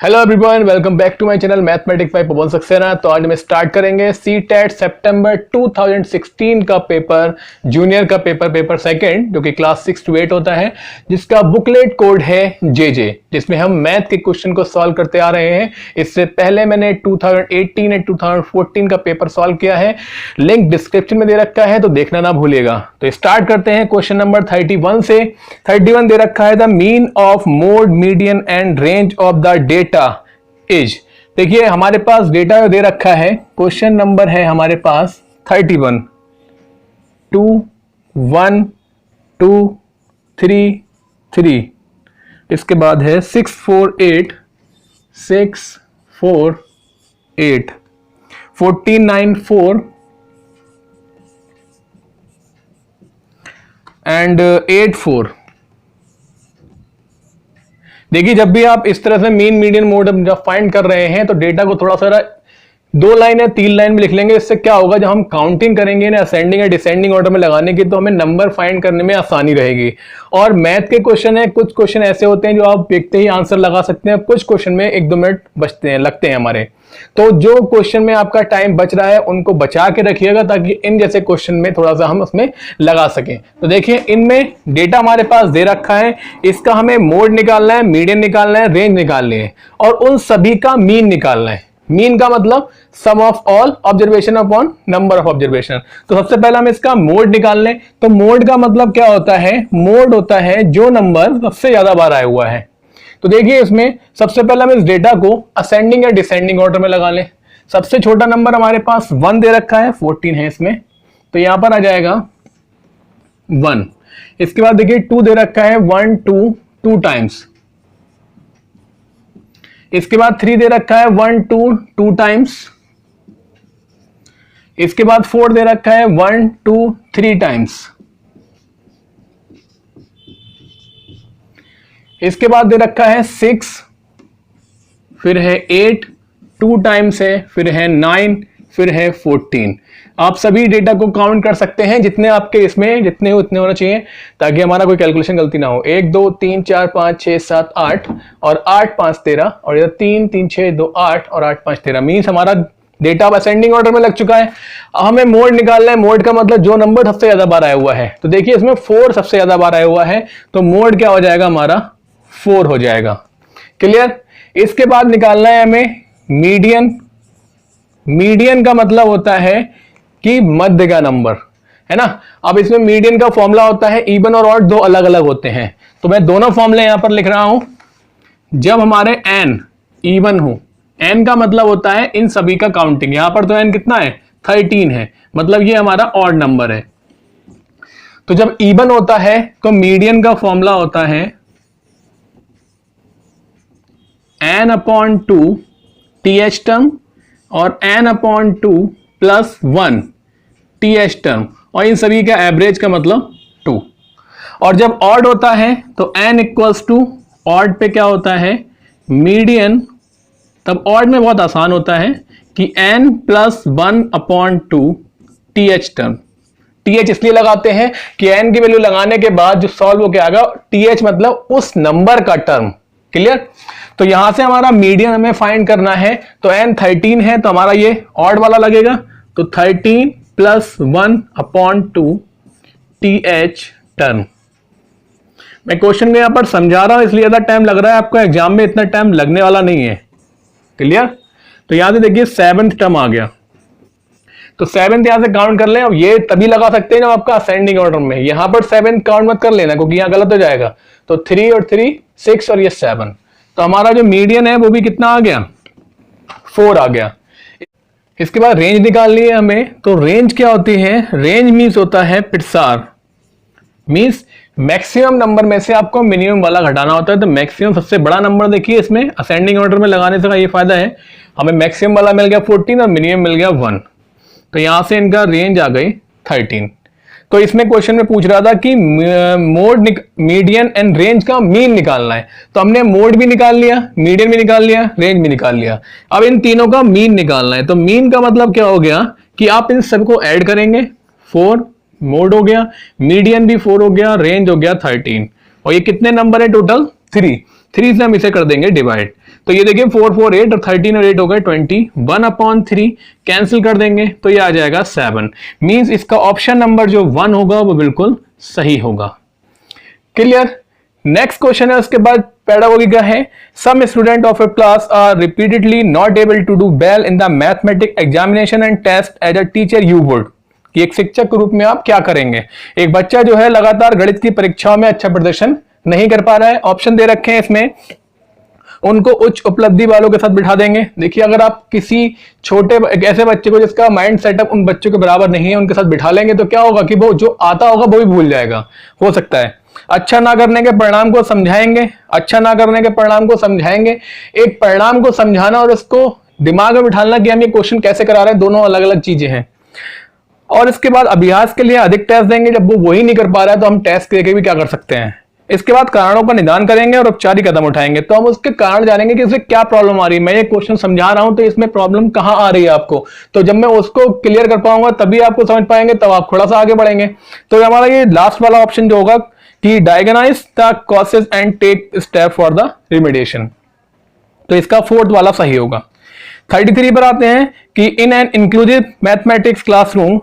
Hello everyone, welcome back to my channel mathematics by Pawan Saxena. तो आज हम स्टार्ट करेंगे सीटेट सितंबर 2016 का पेपर, जूनियर का पेपर सेकंड, जो कि क्लास 6 to 8 होता है, जिसका बुकलेट कोड है जेजे, जिसमें हम मैथ के क्वेश्चन को सॉल्व करते आ रहे हैं। इससे पहले मैंने 2018 एंड 2014 का पेपर सॉल्व किया है, लिंक डिस्क्रिप्शन में दे रखा है, तो देखना ना भूलिएगा। तो स्टार्ट करते हैं क्वेश्चन नंबर 31 से। 31 दे रखा है the mean of mode, median and range of the data is. देखिए हमारे पास डेटा दे रखा है, क्वेश्चन नंबर है हमारे पास 31, 2 1 2 3 3, इसके बाद है 6 4 8 6 4 8 14 9 4 एंड 8 4। देखिए जब भी आप इस तरह से मीन मीडियन मोड जब फाइंड कर रहे हैं तो डेटा को थोड़ा सा 2 लाइन या 3 लाइन में लिख लेंगे। इससे क्या होगा, जब हम काउंटिंग करेंगे ना असेंडिंग या डिसेंडिंग ऑर्डर में लगाने की, तो हमें नंबर फाइंड करने में आसानी रहेगी। और मैथ के क्वेश्चन है, कुछ क्वेश्चन ऐसे होते हैं जो आप देखते ही आंसर लगा सकते हैं, कुछ क्वेश्चन में 1-2 मिनट लगते हैं हमारे। तो जो क्वेश्चन में आपका टाइम बच रहा है उनको बचा के रखिएगा, ताकि इन जैसे क्वेश्चन में थोड़ा सा हम उसमें लगा सकें। तो देखिए इनमें डेटा हमारे पास दे रखा है, इसका हमें मोड निकालना है, मीडियन निकालना है, रेंज निकालनी है, और उन सभी का मीन निकालना है। मीन का मतलब sum of all observation upon number of observation. तो सबसे पहले हम इसका मोड निकाल लें। तो मोड का मतलब क्या होता है, मोड होता है जो नंबर सबसे ज्यादा बार आया हुआ है। तो देखिए इसमें सबसे पहले हम इस डेटा को असेंडिंग या डिसेंडिंग ऑर्डर में लगा लें। सबसे छोटा नंबर हमारे पास 1 दे रखा है, 14 है इसमें, तो यहां पर आ जाएगा 1। इसके बाद देखिए 2 दे रखा है, 1 2 2 टाइम्स। इसके बाद 3 दे रखा है, 1 2 2 टाइम्स। इसके बाद 4 दे रखा है, 1 2 3 टाइम्स। इसके बाद दे रखा है 6, फिर है 8 2 टाइम्स है, फिर है 9, फिर है 14। आप सभी डेटा को काउंट कर सकते हैं, जितने आपके इसमें जितने हो उतने होना चाहिए, ताकि हमारा कोई कैलकुलेशन गलती ना हो। 1 2 3 4 5 6 7 8 और 8 5 13, और इधर 3 3 6 2 8 और 8 5 13। मीन्स हमारा डेटा अब असेंडिंग ऑर्डर में लग चुका है। हमें मोड निकालना है। मोड का मतलब जो नंबर सबसे ज्यादा बार आया हुआ है। तो देखिए इसमें 4 सबसे ज्यादा बार आया हुआ है, तो मोड क्या हो जाएगा, हमारा 4 हो जाएगा। क्लियर। इसके बाद निकालना है हमें मीडियन। मीडियन का मतलब होता है कि मध्य का नंबर, है ना। अब इसमें मीडियन का फॉर्मूला होता है इवन और ऑड, दो अलग अलग होते हैं। तो मैं दोनों फॉर्मूले यहां पर लिख रहा हूं। जब हमारे n इवन हो, n का मतलब होता है इन सभी का काउंटिंग। यहां पर तो n कितना है, 13 है, मतलब ये हमारा ऑड नंबर है। तो जब इवन होता है तो मीडियन का फॉर्मूला होता है n/2 th टर्म और n/2 + 1 th टर्म, और इन सभी का एवरेज का मतलब 2। और जब ऑड होता है तो n = ऑड पे क्या होता है, मीडियन। तब ऑड में बहुत आसान होता है कि n + 1/2 th टर्म। th इसलिए लगाते हैं कि n की वैल्यू लगाने के बाद जो सॉल्व होके आएगा, th मतलब उस नंबर का टर्म। क्लियर। तो यहां से हमारा मीडियन हमें फाइंड करना है। तो n 13 है, तो हमारा ये ऑड वाला लगेगा। तो 13 + 1/2 th टर्म। मैं क्वेश्चन में यहां पर समझा रहा हूं इसलिए ज्यादा टाइम लग रहा है, आपको एग्जाम में इतना टाइम लगने वाला नहीं है। क्लियर। तो यहां से देखिए 7th टर्म आ गया, तो 7th यहां से काउंट कर लें। अब ये तभी लगा सकते हैं जब आपका असेंडिंग ऑर्डर में। यहां पर 7th काउंट मत कर लेना, क्योंकि यहां गलत हो जाएगा। तो 3 और 3 6 और ये 7। तो हमारा जो मीडियन है वो भी कितना आ गया, 4 आ गया। इसके बाद रेंज निकालनी है हमें। तो रेंज क्या होती है, रेंज मीन्स होता है प्रसार। मीन्स मैक्सिमम नंबर में से आपको मिनिमम वाला घटाना होता है। तो मैक्सिमम सबसे बड़ा नंबर देखिए, इसमें असेंडिंग ऑर्डर में लगाने से का ये फायदा है, हमें मैक्सिमम वाला मिल गया 14 और मिनिमम मिल गया 1। तो यहां से इनका रेंज आ गई 13। तो इसमें क्वेश्चन में पूछ रहा था कि मोड, मीडियन एंड रेंज का मीन निकालना है। तो हमने मोड भी निकाल लिया, मीडियन भी निकाल लिया, रेंज भी निकाल लिया। अब इन तीनों का मीन निकालना है। तो मीन का मतलब क्या हो गया कि आप इन सबको ऐड करेंगे। 4 मोड हो गया, मीडियन भी 4 हो गया, रेंज हो गया 13, और ये कितने नंबर है टोटल, 3। 3 से हम इसे कर देंगे डिवाइड। तो ये देखिए 4 4 8 और 13 और 8 हो गए 20, 1/3 कैंसिल कर देंगे तो ये आ जाएगा 7। मींस इसका ऑप्शन नंबर जो 1 होगा वो बिल्कुल सही होगा। क्लियर। नेक्स्ट क्वेश्चन है उसके बाद पेडागोगी का है, some student of a class are repeatedly not able to do well in the mathematics examination and test as a teacher you would. कि एक शिक्षक के रूप में आप क्या करेंगे। एक बच्चा जो है लगातार गणित की परीक्षाओं में अच्छा प्रदर्शन नहीं कर पा रहा है। ऑप्शन दे रखे हैं इसमें, उनको उच्च उपलब्धि वालों के साथ बिठा देंगे। देखिए अगर आप किसी छोटे ऐसे बच्चे को जिसका माइंड सेटअप उन बच्चों के बराबर नहीं है उनके साथ बिठा लेंगे तो क्या होगा कि वो जो आता होगा वो भी भूल जाएगा, हो सकता है। अच्छा ना करने के परिणाम को समझाएंगे, अच्छा ना करने के परिणाम को समझाएंगे। एक परिणाम को समझाना और उसको दिमाग में बिठाना कि हम ये क्वेश्चन कैसे करा रहे हैं, दोनों अलग अलग चीजें हैं। और इसके बाद अभ्यास के लिए अधिक टेस्ट देंगे। जब वो वही नहीं कर पा रहा है तो हम टेस्ट देके भी क्या कर सकते हैं। इसके बाद कारणों का निदान करेंगे और औपचारिक कदम उठाएंगे। तो हम उसके कारण जानेंगे कि इसमें क्या प्रॉब्लम आ रही है। मैं ये क्वेश्चन समझा रहा हूं तो इसमें प्रॉब्लम कहां आ रही है आपको, तो जब मैं उसको क्लियर कर पाऊंगा तभी आपको समझ पाएंगे, तब आप थोड़ा सा आगे बढ़ेंगे। तो हमारा ये लास्ट वाला ऑप्शन जो होगा कि diagnose the causes and take step for the remediation, तो इसका 4th वाला सही होगा। 33 पर आते हैं कि in an inclusive mathematics classroom,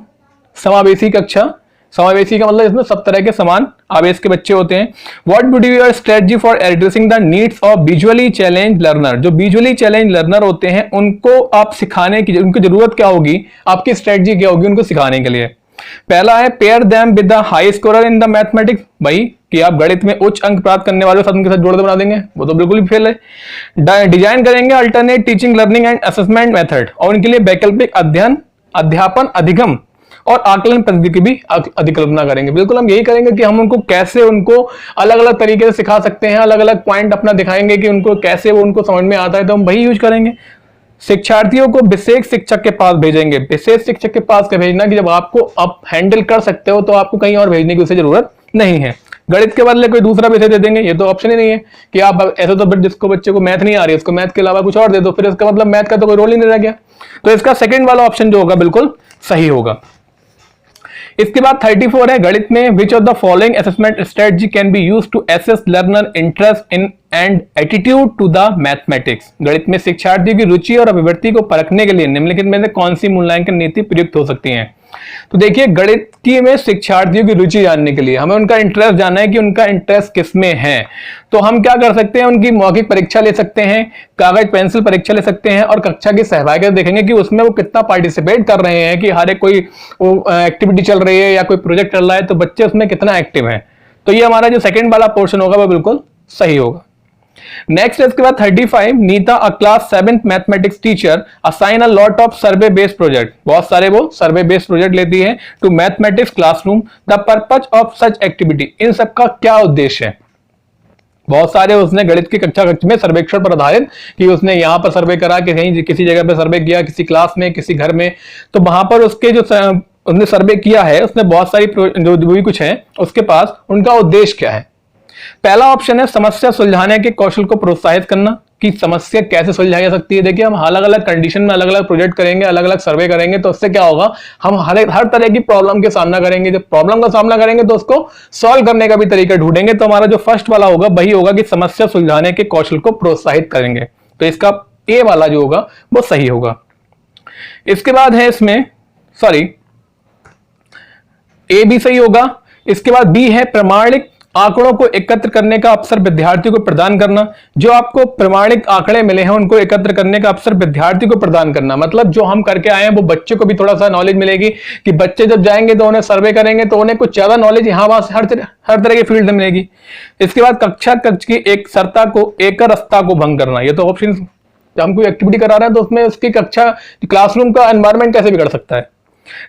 समावेशी कक्षा। समावेशी का मतलब इसमें सब तरह के समान आवेश के बच्चे होते हैं। What would be your strategy for addressing the needs of visually challenge learner. जो विजुअली चैलेंज लर्नर होते हैं उनको आप सिखाने की, उनको जरूरत क्या होगी, आपकी स्ट्रेटजी क्या होगी उनको सिखाने के लिए। पहला है pair them with the high scorer in the mathematics. भाई कि आप गणित में उच्च अंक प्राप्त करने वाले उनके साथ जोड़ बना देंगे, वो तो बिल्कुल ही फेल है। डिजाइन करेंगे alternate teaching learning and assessment method, और उनके लिए वैकल्पिक अध्ययन, अध्यापन, अधिगम और आकलन पद्धति की भी अधिकल्पना करेंगे। बिल्कुल हम यही करेंगे कि हम उनको कैसे उनको अलग अलग तरीके से सिखा सकते हैं, अलग अलग पॉइंट अपना दिखाएंगे कि उनको कैसे वो उनको समझ में आता है, तो हम वही यूज करेंगे। शिक्षार्थियों को विशेष शिक्षक के पास भेजेंगे। विशेष शिक्षक के पास क्या भेजना कि जब आपको आप हैंडल कर सकते हो तो आपको कहीं और भेजने की उसे जरूरत नहीं है। गणित के बदले कोई दूसरा विषय दे देंगे, ये तो ऑप्शन ही नहीं है कि आप ऐसे तो जिसको बच्चे को मैथ नहीं आ रही है उसको मैथ के अलावा कुछ और दे दो, फिर इसका मतलब मैथ का तो कोई रोल ही नहीं रह गया। तो इसका 2nd वाला ऑप्शन जो होगा बिल्कुल सही होगा। इसके बाद 34 है गणित में which of the following assessment strategy can be used to assess learner interest in and attitude to the mathematics. गणित में शिक्षार्थियों की रुचि और अभिवृत्ति को परखने के लिए निम्नलिखित में से कौन सी मूल्यांकन नीति प्रयुक्त हो सकती है। तो देखिए गणित की में शिक्षार्थियों की रुचि जानने के लिए हमें उनका इंटरेस्ट जानना है कि उनका इंटरेस्ट किस में है। तो हम क्या कर सकते हैं, उनकी मौखिक परीक्षा ले सकते हैं, कागज पेंसिल परीक्षा ले सकते हैं और कक्षा की सहभागिता देखेंगे कि उसमें वो कितना पार्टिसिपेट कर रहे हैं, कि हर एक कोई एक्टिविटी चल रही है या कोई प्रोजेक्ट चल रहा है तो बच्चे उसमें कितना एक्टिव है। तो ये हमारा जो 2nd वाला पोर्शन होगा वो बिल्कुल सही होगा। नेक्स्ट इसके बाद 35 Nita a class 7th mathematics teacher assign a lot of survey based project. बहुत सारे वो सर्वे बेस्ड प्रोजेक्ट लेती है to mathematics classroom. The purpose of such activity, इन सब का क्या उद्देश्य है। बहुत सारे उसने गणित की कक्षा में सर्वेक्षण पर आधारित कि उसने यहाँ पर सर्वे करा कि कहीं किसी जगह पर सर्वे किया, किसी क्लास में, किसी घर में, तो वहां पर उसके जो उसने सर्वे किया है उसने बहुत सारी जो भी कुछ है उसके पास, उनका उद्देश्य क्या है। पहला ऑप्शन है समस्या सुलझाने के कौशल को प्रोत्साहित करना, कि समस्या कैसे सुलझाई जा सकती है। देखिए हम अलग अलग कंडीशन में अलग अलग प्रोजेक्ट करेंगे, अलग अलग सर्वे करेंगे तो उससे क्या होगा, हम हर तरह की प्रॉब्लम के सामना करेंगे। जब प्रॉब्लम का सामना करेंगे तो उसको सॉल्व करने का भी तरीका ढूंढेंगे। तो हमारा जो फर्स्ट वाला होगा वही होगा कि समस्या सुलझाने के कौशल को प्रोत्साहित करेंगे। तो इसका ए वाला जो होगा वो सही होगा। इसके बाद है इसमें ए भी सही होगा। इसके बाद बी है प्रमाणिक आंकड़ों को एकत्र करने का अवसर विद्यार्थियों को प्रदान करना। जो आपको प्रमाणिक आंकड़े मिले हैं उनको एकत्र करने का अवसर विद्यार्थी को प्रदान करना, मतलब जो हम करके आए हैं वो बच्चे को भी थोड़ा सा नॉलेज मिलेगी कि बच्चे जब जाएंगे तो उन्हें सर्वे करेंगे तो उन्हें कुछ ज्यादा नॉलेज यहाँ वहां से हर तरह की फील्ड में मिलेगी। इसके बाद कक्षा कक्ष की एक सरता को एकरसता को भंग करना। ये तो ऑप्शन, जब हम कोई एक्टिविटी करा रहे हैं तो उसमें उसकी कक्षा क्लासरूम का एनवायरमेंट कैसे बिगड़ सकता है।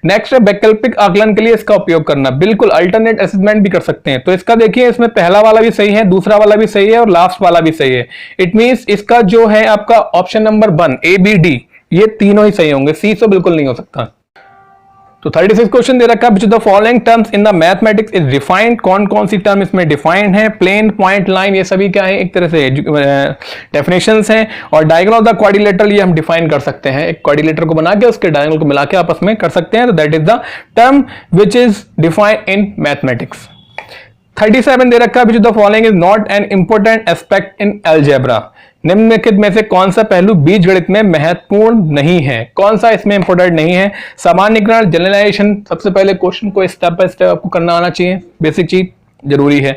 नेक्स्ट है वैकल्पिक आकलन के लिए इसका उपयोग करना। बिल्कुल अल्टरनेट असेसमेंट भी कर सकते हैं। तो इसका देखिए इसमें पहला वाला भी सही है, दूसरा वाला भी सही है और लास्ट वाला भी सही है। इट मींस इसका जो है आपका option number 1 A B D ये तीनों ही सही होंगे, सी तो बिल्कुल नहीं हो सकता। तो 36 क्वेश्चन दे रखा है which the following terms in the mathematics is defined. कौन कौन सी टर्म इसमें डिफाइंड है। प्लेन, पॉइंट, लाइन ये सभी क्या है, एक तरह से डेफिनेशंस हैं। और डायगोनल ऑफ द क्वाड्रिलेटरल ये हम डिफाइन कर सकते हैं, एक क्वाड्रिलेटर को बना के उसके डायगोनल को मिला के आपस में कर सकते हैं। तो that is the term which is defined in mathematics. 37 दे रखा है, which of the following is not an important aspect in algebra. निम्नलिखित में से कौन सा पहलू बीजगणित में महत्वपूर्ण नहीं है? कौन सा इसमें इंपॉर्टेंट नहीं है? सामान्यीकरण, जनरलाइजेशन, सबसे पहले क्वेश्चन को स्टेप बाय स्टेप आपको करना आना चाहिए, बेसिक चीज जरूरी है।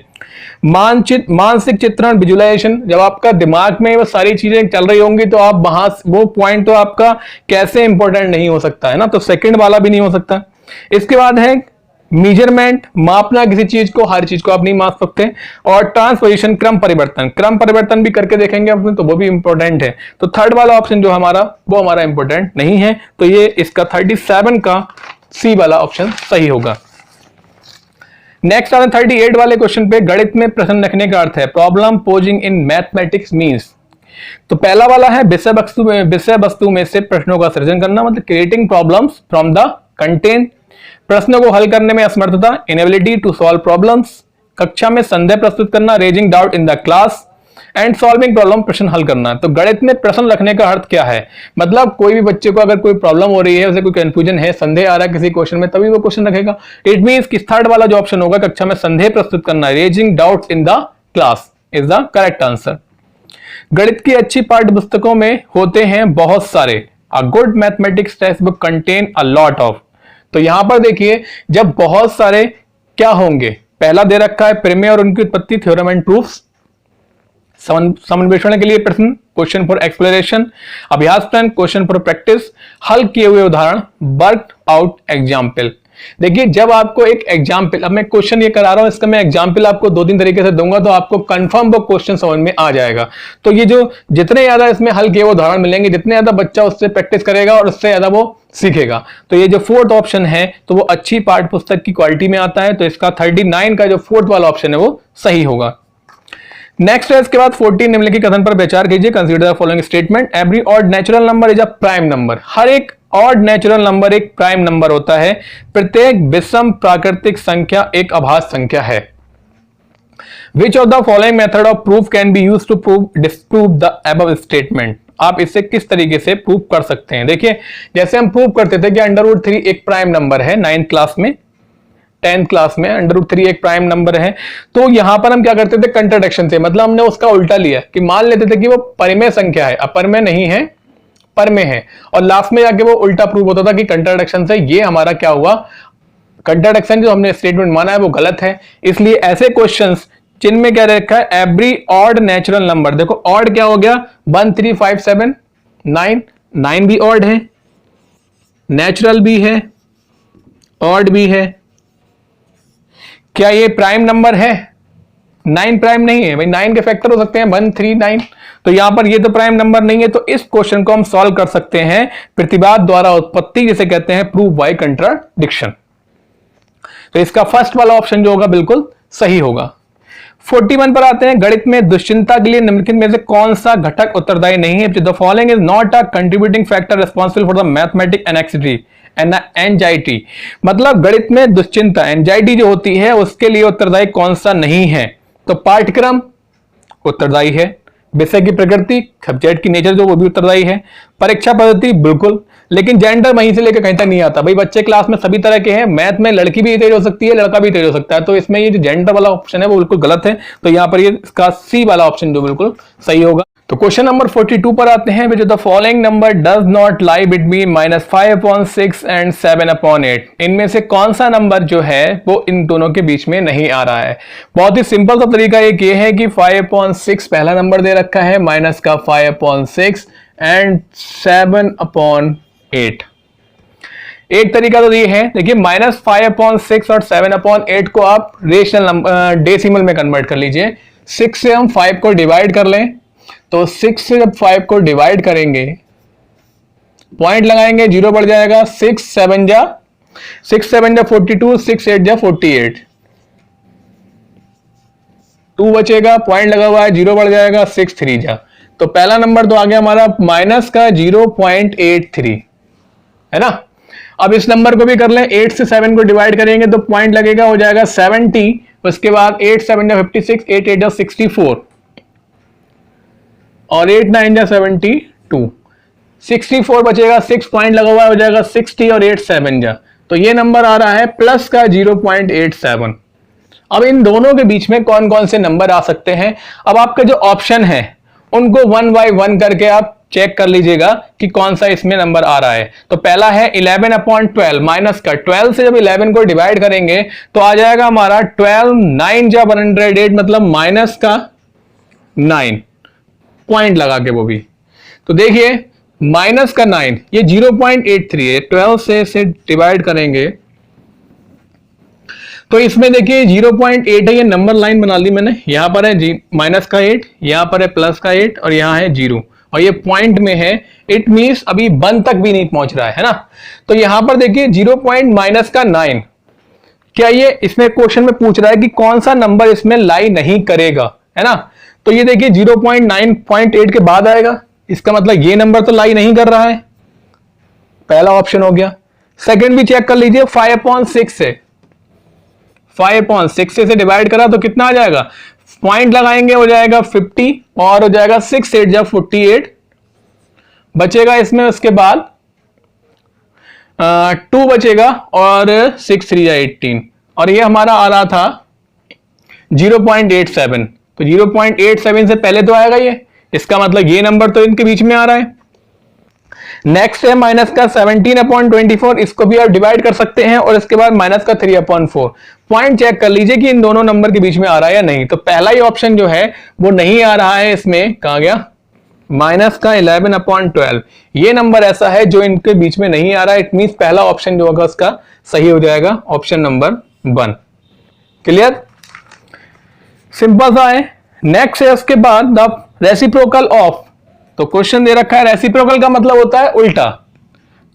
मानसिक चित्रण, विजुअलाइजेशन, जब आपका दिमाग में वो सारी चीजें चल रही होंगी तो आप वहां वो पॉइंट तो आपका कैसे इंपॉर्टेंट नहीं हो सकता है ना, तो सेकंड वाला भी नहीं हो सकता। इसके बाद है मेजरमेंट, मापना किसी चीज को, हर चीज को आप नहीं माप सकते। और ट्रांसपोजिशन, क्रम परिवर्तन भी करके देखेंगे अपने, तो वो भी इंपॉर्टेंट है। तो थर्ड वाला ऑप्शन जो हमारा वो हमारा इंपॉर्टेंट नहीं है, तो ये इसका 37 का सी वाला ऑप्शन सही होगा। नेक्स्ट आता है 38 वाले क्वेश्चन पे, गणित में प्रश्न रखने का अर्थ है। Problem posing in mathematics means, तो पहला वाला है विषय वस्तु में से प्रश्नों का सृजन करना, मतलब creating problems from the content. प्रश्नों को हल करने में असमर्थता, इनेबिलिटी टू सॉल्व प्रॉब्लम्स। कक्षा में संदेह प्रस्तुत करना, raising doubt in the class. And solving problem, प्रश्न हल करना। तो गणित में प्रश्न रखने का अर्थ क्या है? मतलब कोई भी बच्चे को अगर कोई प्रॉब्लम हो रही है, उसे कोई कंफ्यूजन है, संदेह आ रहा है किसी क्वेश्चन में, तभी वो क्वेश्चन रखेगा। इट मींस कि थर्ड वाला जो ऑप्शन होगा, कक्षा में संदेह प्रस्तुत करना, raising doubt in the class, is the correct answer. गणित की अच्छी पाठ्य पुस्तकों में होते हैं बहुत सारे। A good mathematics text book contain a lot of. तो यहां पर देखिए, जब बहुत सारे क्या होंगे, पहला दे रखा है प्रमेय और उनकी उत्पत्ति, थ्योरम एंड प्रूफ्स। समन्वेषण के लिए प्रश्न, क्वेश्चन फॉर एक्सप्लोरेशन। अभ्यास प्रश्न, क्वेश्चन फॉर प्रैक्टिस। हल किए हुए उदाहरण, वर्क आउट एग्जाम्पल। देखिए, जब आपको एक एग्जाम्पल, अब मैं क्वेश्चन ये करा रहा हूं, इसका मैं एग्जाम्पल आपको 2-3 तरीके से दूंगा, तो आपको कंफर्म वो क्वेश्चन समझ में आ जाएगा। तो ये जो जितने ज्यादा इसमें हल किए हुए उदाहरण मिलेंगे, जितने ज्यादा बच्चा उससे प्रैक्टिस करेगा और उससे ज्यादा वो सीखेगा। तो ये जो फोर्थ ऑप्शन है, तो वो अच्छी पाठ्य पुस्तक की क्वालिटी में आता है, तो इसका 39 का जो फोर्थ वाला ऑप्शन है वो सही होगा। नेक्स्ट है इसके बाद 14, निम्नलिखित कथन पर विचार कीजिए। Consider the following statement, every odd natural number is a prime number. हर एक ऑड नेचुरल नंबर एक प्राइम नंबर होता है। प्रत्येक विषम प्राकृतिक संख्या एक अभाज्य संख्या है। Which of the following method of proof can be used to disprove the above statement. आप इसे किस तरीके से प्रूव कर सकते हैं? देखिए, जैसे हम प्रूव करते थे कि √3 एक प्राइम नंबर है 9th क्लास में, 10th क्लास में √3 एक प्राइम नंबर है। तो यहां पर हम क्या करते थे? कंट्राडिक्शन से, मतलब हमने उसका उल्टा लिया कि मान लेते थे कि वो परिमेय संख्या है, अपरमेय नहीं है, परमेय है, और लास्ट में जाके वो उल्टा प्रूव होता था कि कंट्राडिक्शन से। ये हमारा क्या हुआ? कंट्राडिक्शन जो हमने स्टेटमेंट माना है वो गलत है। इसलिए ऐसे क्वेश्चंस जिनमें क्या रखा है, एवरी ऑड नेचुरल नंबर, देखो ऑड क्या हो गया, 1 3 5 7 9, 9 भी ऑड है, नेचुरल भी है, ऑड भी है। क्या ये प्राइम नंबर है? 9 प्राइम नहीं है भाई, 9 के फैक्टर हो सकते हैं 1 3 9। तो यहां पर ये तो प्राइम नंबर नहीं है। तो इस क्वेश्चन को हम सॉल्व कर सकते हैं प्रतिवाद द्वारा उत्पत्ति, जिसे कहते हैं प्रूव बाय कंट्राडिक्शन। तो इसका फर्स्ट वाला ऑप्शन जो होगा बिल्कुल सही होगा। 41 पर आते हैं, गणित में दुश्चिंता के लिए निम्नलिखित में से कौन सा घटक उत्तरदायी नहीं है? The following is not a contributing factor responsible for the mathematic anxiety. मतलब गणित में दुश्चिंता, एंजाइटी जो होती है, उसके लिए उत्तरदायी कौन सा नहीं है? तो पाठ्यक्रम उत्तरदायी है, विषय की प्रकृति, सब्जेक्ट की नेचर जो वो भी उत्तरदायी है, परीक्षा पद्धति बिल्कुल, लेकिन जेंडर वहीं से लेकर कहीं तक नहीं आता। भाई बच्चे क्लास में सभी तरह के हैं, मैथ में लड़की भी तेज हो सकती है, लड़का भी तेज हो सकता है, तो इसमें ये जो जेंडर वाला ऑप्शन है वो बिल्कुल गलत है। तो यहां पर ये इसका सी वाला ऑप्शन जो बिल्कुल सही होगा। तो क्वेश्चन नंबर 42 पर आते हैं, which the following number does not lie between -5/6 and 7/8। इनमें से कौन सा नंबर जो है वो इन दोनों के बीच में नहीं आ रहा है? बहुत ही सिंपल सा तरीका एक ये है कि 5/6 पहला नंबर दे रखा है, माइनस का 5/6 एंड 7/8। एक तरीका तो ये है, देखिए -5/6 और 7/8 को आप रेशनल नंबर डेसिमल में कन्वर्ट कर लीजिए। 6 से हम 5 को डिवाइड कर लें, तो 6 से जब 5 को डिवाइड करेंगे, पॉइंट लगाएंगे, 0 बढ़ जाएगा, 6 7 जा 42, 6 8 जा 48, 2 बचेगा, पॉइंट लगा हुआ है, 0 बढ़ जाएगा, 6 3 जा। तो पहला नंबर तो आ गया हमारा माइनस का 0.83, है ना। अब इस नंबर को भी कर लें, 8 से 7 को डिवाइड करेंगे तो पॉइंट लगेगा, हो जाएगा 70, उसके बाद 8 7 जा 56, 8 8 जा 64, और 8 9 जा 72, 64 बचेगा, 6 पॉइंट लगा हुआ है, हो जाएगा 60, और 8 7 जा। तो ये नंबर आ रहा है प्लस का 0.87। अब इन दोनों के बीच में कौन कौन से नंबर आ सकते हैं, अब आपका जो ऑप्शन है उनको 1 बाय 1 करके आप चेक कर लीजिएगा कि कौन सा इसमें नंबर आ रहा है। तो पहला है 11/12 माइनस का 12 से जब 11 को डिवाइड करेंगे तो आ जाएगा हमारा 12, 9 जा 108 मतलब माइनस का 9 पॉइंट लगा के वो भी। तो देखिए माइनस का 9 ये 0.83 है, 12 से इसे डिवाइड करेंगे तो इसमें देखिए 0.8 है, ये नंबर लाइन बना ली मैंने, यहां पर है माइनस का 8, यहां पर है प्लस का 8 और यहां है 0 और ये पॉइंट में है, इट मींस अभी 1 तक भी नहीं पहुंच रहा है ना। तो यहां पर देखिए 0.-9 क्या ये इसमें क्वेश्चन में पूछ रहा है कि कौन सा नंबर इसमें लाई नहीं करेगा, है ना। तो ये देखिए 0.9.8 के बाद आएगा, इसका मतलब ये नंबर तो लाई नहीं कर रहा है, पहला ऑप्शन हो गया। सेकंड भी चेक कर लीजिए 5/6 से 5/6 से डिवाइड करा तो कितना आ जाएगा, पॉइंट लगाएंगे हो जाएगा 50 और हो जाएगा 6 8 जब 48 बचेगा इसमें, उसके बाद 2 बचेगा और 6 3 18 और ये हमारा आ रहा था 0.87। तो 0.87 से पहले तो आएगा ये, इसका मतलब ये नंबर तो इनके बीच में आ रहा है। नेक्स्ट है माइनस का 17/24, इसको भी आप डिवाइड कर सकते हैं और इसके बाद माइनस का 3/4। पॉइंट चेक कर लीजिए कि इन दोनों नंबर के बीच में आ रहा है या नहीं। तो पहला ही ऑप्शन जो है वो नहीं आ रहा है, इसमें कहा गया माइनस का 11/12, ये नंबर ऐसा है जो इनके बीच में नहीं आ रहा है। इट मींस पहला ऑप्शन जो होगा उसका सही हो जाएगा, ऑप्शन नंबर 1। क्लियर, सिंपल सा है। नेक्स्ट है उसके बाद द रेसिप्रोकल ऑफ, तो क्वेश्चन दे रखा है रेसिप्रोकल का मतलब होता है उल्टा।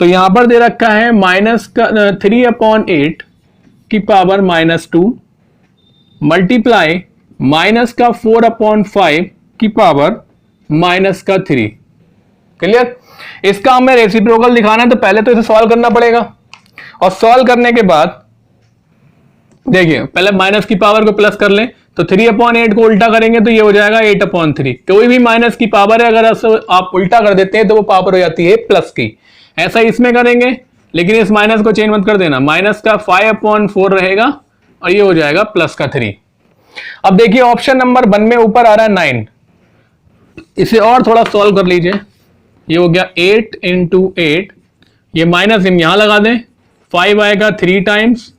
तो यहां पर दे रखा है माइनस का 3/8 की पावर -2 मल्टीप्लाई माइनस का 4/5 की पावर -3। क्लियर, इसका हमें रेसिप्रोकल दिखाना है तो पहले तो इसे सॉल्व करना पड़ेगा और सॉल्व करने के बाद देखिए पहले माइनस की पावर को प्लस कर लें तो 3/8 को उल्टा करेंगे तो ये हो जाएगा 8/3। कोई भी माइनस की पावर है अगर आप उल्टा कर देते हैं तो वो पावर हो जाती है प्लस की। ऐसा इसमें करेंगे लेकिन इस माइनस को चेंज मत कर देना, माइनस का 5/4 रहेगा और ये हो जाएगा प्लस का 3। अब देखिए ऑप्शन नंबर 1 में ऊपर आ रहा है 9, इसे और थोड़ा सॉल्व कर लीजिए। ये हो गया 8 × 8, ये माइनस हम यहां लगा दें, 5 आएगा 3 टाइम्स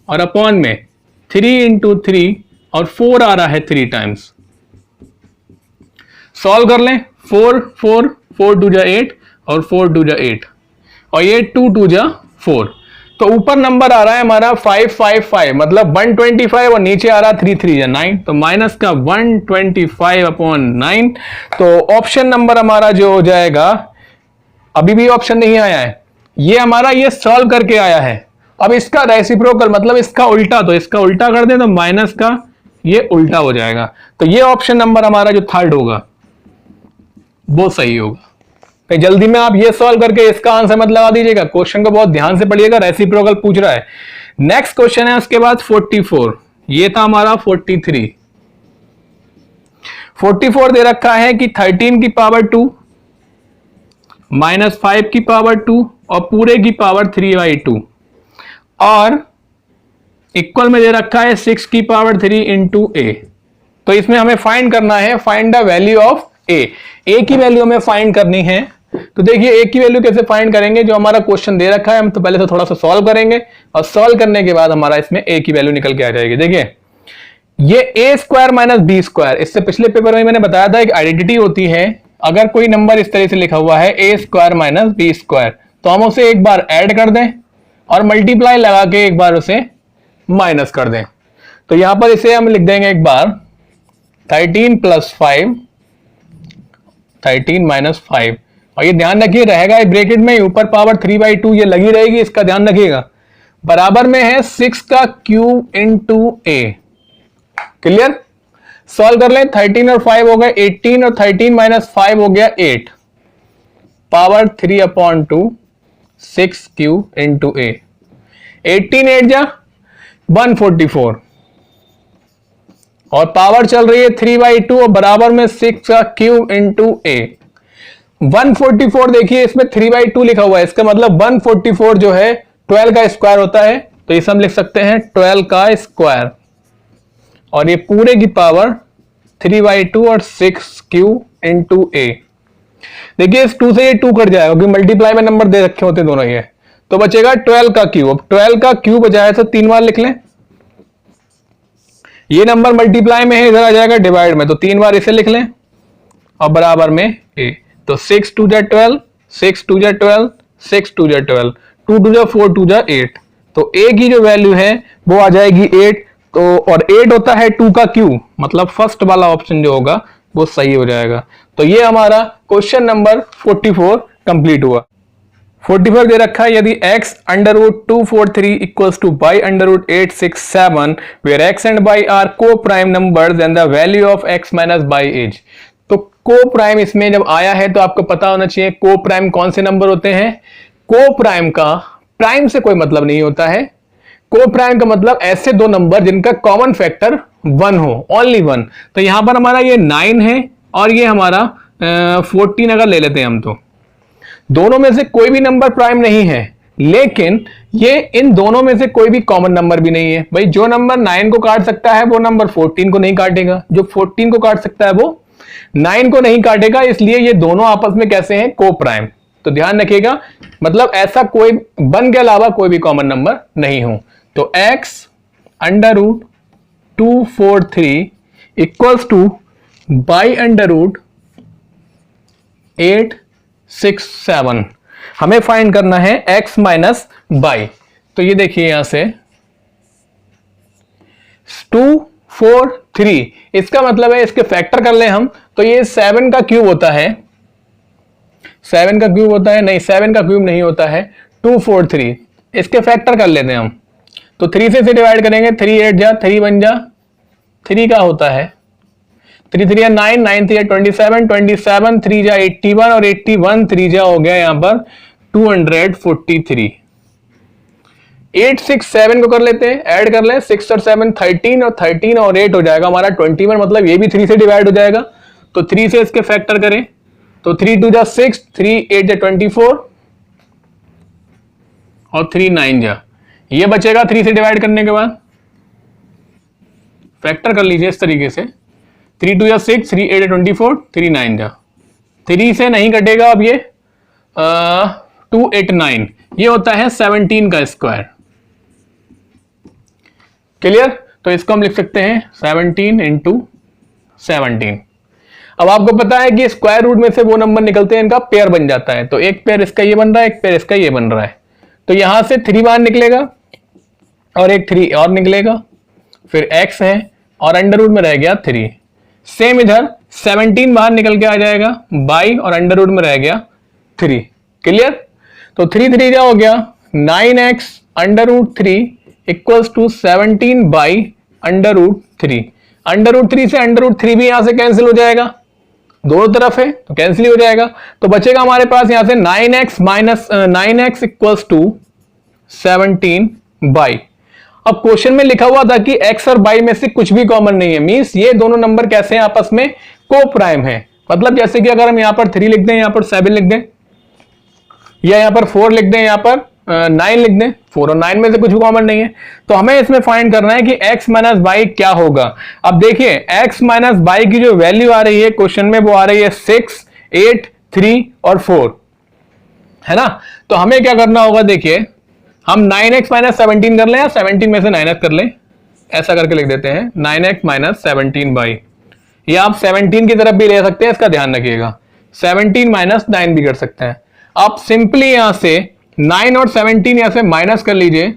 और अपॉन में 3 × 3 और 4 आ रहा है 3 टाइम्स। सॉल्व कर लें, 4 4 4 2 जा 8 और 4 2 जा 8 और ये 2 2 जा 4। तो ऊपर नंबर आ रहा है हमारा 555 मतलब 125 और नीचे आ रहा 3 3 जा 9, तो माइनस का 125/9। तो ऑप्शन नंबर हमारा जो हो जाएगा, अभी भी ऑप्शन नहीं आया है, ये हमारा ये सॉल्व करके आया है। अब इसका रेसिप्रोकल मतलब इसका उल्टा, तो इसका उल्टा कर दें तो माइनस का ये उल्टा हो जाएगा। तो ये ऑप्शन नंबर हमारा जो थर्ड होगा वो सही होगा। तो जल्दी में आप ये सॉल्व करके इसका आंसर मत लगा दीजिएगा, क्वेश्चन को बहुत ध्यान से पढ़िएगा, रेसिप्रोकल पूछ रहा है। नेक्स्ट क्वेश्चन है उसके बाद 44, ये था हमारा 43। 44 दे रखा है कि 13 की पावर 2 -5 की पावर 2 और पूरे की पावर 3/2 और इक्वल में दे रखा है 6 की पावर 3 × a। तो इसमें हमें फाइंड करना है, find the value of a की वैल्यू हमें फाइंड करनी है। तो देखिए a की वैल्यू कैसे फाइंड करेंगे, जो हमारा क्वेश्चन दे रखा है हम तो पहले तो थोड़ा सा सॉल्व करेंगे और सॉल्व करने के बाद हमारा इसमें a की वैल्यू निकल के आ जाएगी। देखिए ये a² - b², इससे पिछले पेपर में मैंने बताया था एक आइडेंटिटी होती है, अगर कोई नंबर इस तरह से लिखा हुआ है a² - b² तो हम उसे एक बार ऐड कर दें और मल्टीप्लाई लगा के एक बार उसे माइनस कर दें। तो यहां पर इसे हम लिख देंगे एक बार 13 + 5 13 - 5 और ये ध्यान रखिए रहेगा ब्रैकेट में, ऊपर पावर 3/2 ये लगी रहेगी, इसका ध्यान रखिएगा। बराबर में है 6 का क्यूब × a। क्लियर, सॉल्व कर लें, 13 और 5 हो गए 18 और 13 - 5 हो गया 8 पावर 3/2 6 क्यूब × a। 18 8 जा 144 और पावर चल रही है 3/2 और बराबर में 6 का क्यूब × a। 144 देखिए इसमें 3/2 लिखा हुआ है, इसका मतलब 144 जो है 12 का स्क्वायर होता है, तो इसे हम लिख सकते हैं 12 का स्क्वायर। और ये पूरे की पावर 3/2 और 6q इंटू ए। देखिए इस 2 से ये 2 कट जाएगा क्योंकि मल्टीप्लाई में नंबर दे रखे होते दोनों ये, तो बचेगा 12 का क्यूब। अब 12 का क्यूब बचाया तो 3 बार लिख लें, ये नंबर मल्टीप्लाई में है, इधर आ जाएगा डिवाइड में, तो 3 बार इसे लिख लें और बराबर में ए। तो 6 2 जा 12, 6 2 जा 12, 6 2 जा 12, 2 2 जा 4, 2 जा 8, तो ए की जो वैल्यू है वो आ जाएगी 8। तो और 8 होता है 2 का क्यूब, मतलब फर्स्ट वाला ऑप्शन जो होगा वो सही हो जाएगा। तो ये हमारा क्वेश्चन नंबर 44 कंप्लीट हुआ। 44 दे रखा है, यदि x √243 equals to y √867 where x and y are co-prime numbers then the value of x minus y is। तो co-prime इसमें जब आया है तो आपको पता होना चाहिए co-prime कौन से नंबर होते हैं। co-prime का प्राइम से कोई मतलब नहीं होता है, co-prime का मतलब ऐसे दो नंबर जिनका कॉमन फैक्टर 1 हो, ओनली 1। तो यहां पर हमारा ये 9 है और ये हमारा 14 अगर ले लेते हैं हम, तो दोनों में से कोई भी नंबर प्राइम नहीं है, लेकिन ये इन दोनों में से कोई भी कॉमन नंबर भी नहीं है। भाई जो नंबर 9 को काट सकता है वो नंबर 14 को नहीं काटेगा, जो 14 को काट सकता है वो 9 को नहीं काटेगा, इसलिए ये दोनों आपस में कैसे हैं, को प्राइम। तो ध्यान रखिएगा, मतलब ऐसा कोई 1 के अलावा कोई भी कॉमन नंबर नहीं हो। तो x √243 इक्वल्स टू y √867, हमें फाइंड करना है x माइनस y। तो ये देखिए यहां से 243, इसका मतलब है इसके फैक्टर कर ले हम, तो ये 7 का क्यूब होता है, 7 का क्यूब होता है, नहीं 7 का क्यूब नहीं होता है, 243। इसके फैक्टर कर लेते हैं हम, तो 3 से डिवाइड करेंगे, 3 8 जा 3 1 जा 3 का होता है, 3 3 9, 9 3 27, 27 3 जा 81 और 81 3 जा हो गया यहां पर 243। 8 6 7 को कर लेते हैं, ऐड कर लें, 6 और 7 13 और 13 और 8 हो जाएगा हमारा 21, मतलब ये भी 3 से डिवाइड हो जाएगा। तो 3 से इसके फैक्टर करें, तो 3 2 जा 6, 3 8 जा 24 और 3 9 जा, ये बचेगा 3 से डिवाइड करने के बाद। फैक्टर कर लीजिए इस तरीके से, 3 2 जा 6, 3 8 जा 24, 3 9 जा, 3 से नहीं कटेगा अब ये 2 8 9, ये होता है 17 का स्क्वायर। क्लियर? तो इसको हम लिख सकते हैं 17 इंटू 17। अब आपको पता है कि स्क्वायर रूट में से वो नंबर निकलते हैं, इनका पेयर बन जाता है, तो एक पेयर इसका ये बन रहा है, एक पेयर इसका ये बन रहा है, तो यहां से 3 बार निकलेगा और एक 3 और निकलेगा, फिर x है और अंडर रूट में रह गया 3। सेम इधर 17 बाहर निकल के आ जाएगा, बाई और अंडर रूट में रह गया 3। क्लियर? तो 3 3 क्या हो गया, 9x under root 3 equals to 17 by under root 3। Under root 3 से अंडर रूट 3 भी यहां से कैंसिल हो जाएगा, दोनों तरफ है तो कैंसिल हो जाएगा। तो बचेगा हमारे पास यहां से 9x इक्वल्स टू 17 बाई। अब क्वेश्चन में लिखा हुआ था कि x और y में से कुछ भी कॉमन नहीं है, मींस ये दोनों नंबर कैसे हैं, आपस में को प्राइम है। मतलब जैसे कि अगर हम यहां पर 3 लिख दें, यहां पर 7 लिख दें, या यहां पर 4 लिख दें, यहां पर 9 लिख दें, 4 और 9 में से कुछ भी कॉमन नहीं है, तो हमें इसमें फाइंड करना है कि x माइनस वाई क्या होगा। अब देखिए x माइनस वाई की जो वैल्यू आ रही है क्वेश्चन में, वो आ रही है 6 8 3 और 4, है ना। तो हमें क्या करना होगा, देखिए हम 9x माइनस 17 कर लें या 17 में से 9x कर लें, ऐसा करके लिख देते हैं 9x माइनस 17 बाई, या आप 17 की तरफ भी ले सकते हैं, इसका ध्यान रखिएगा, 17 माइनस 9 भी कर सकते हैं। आप सिंपली यहां से 9 और 17 यहां से माइनस कर लीजिए,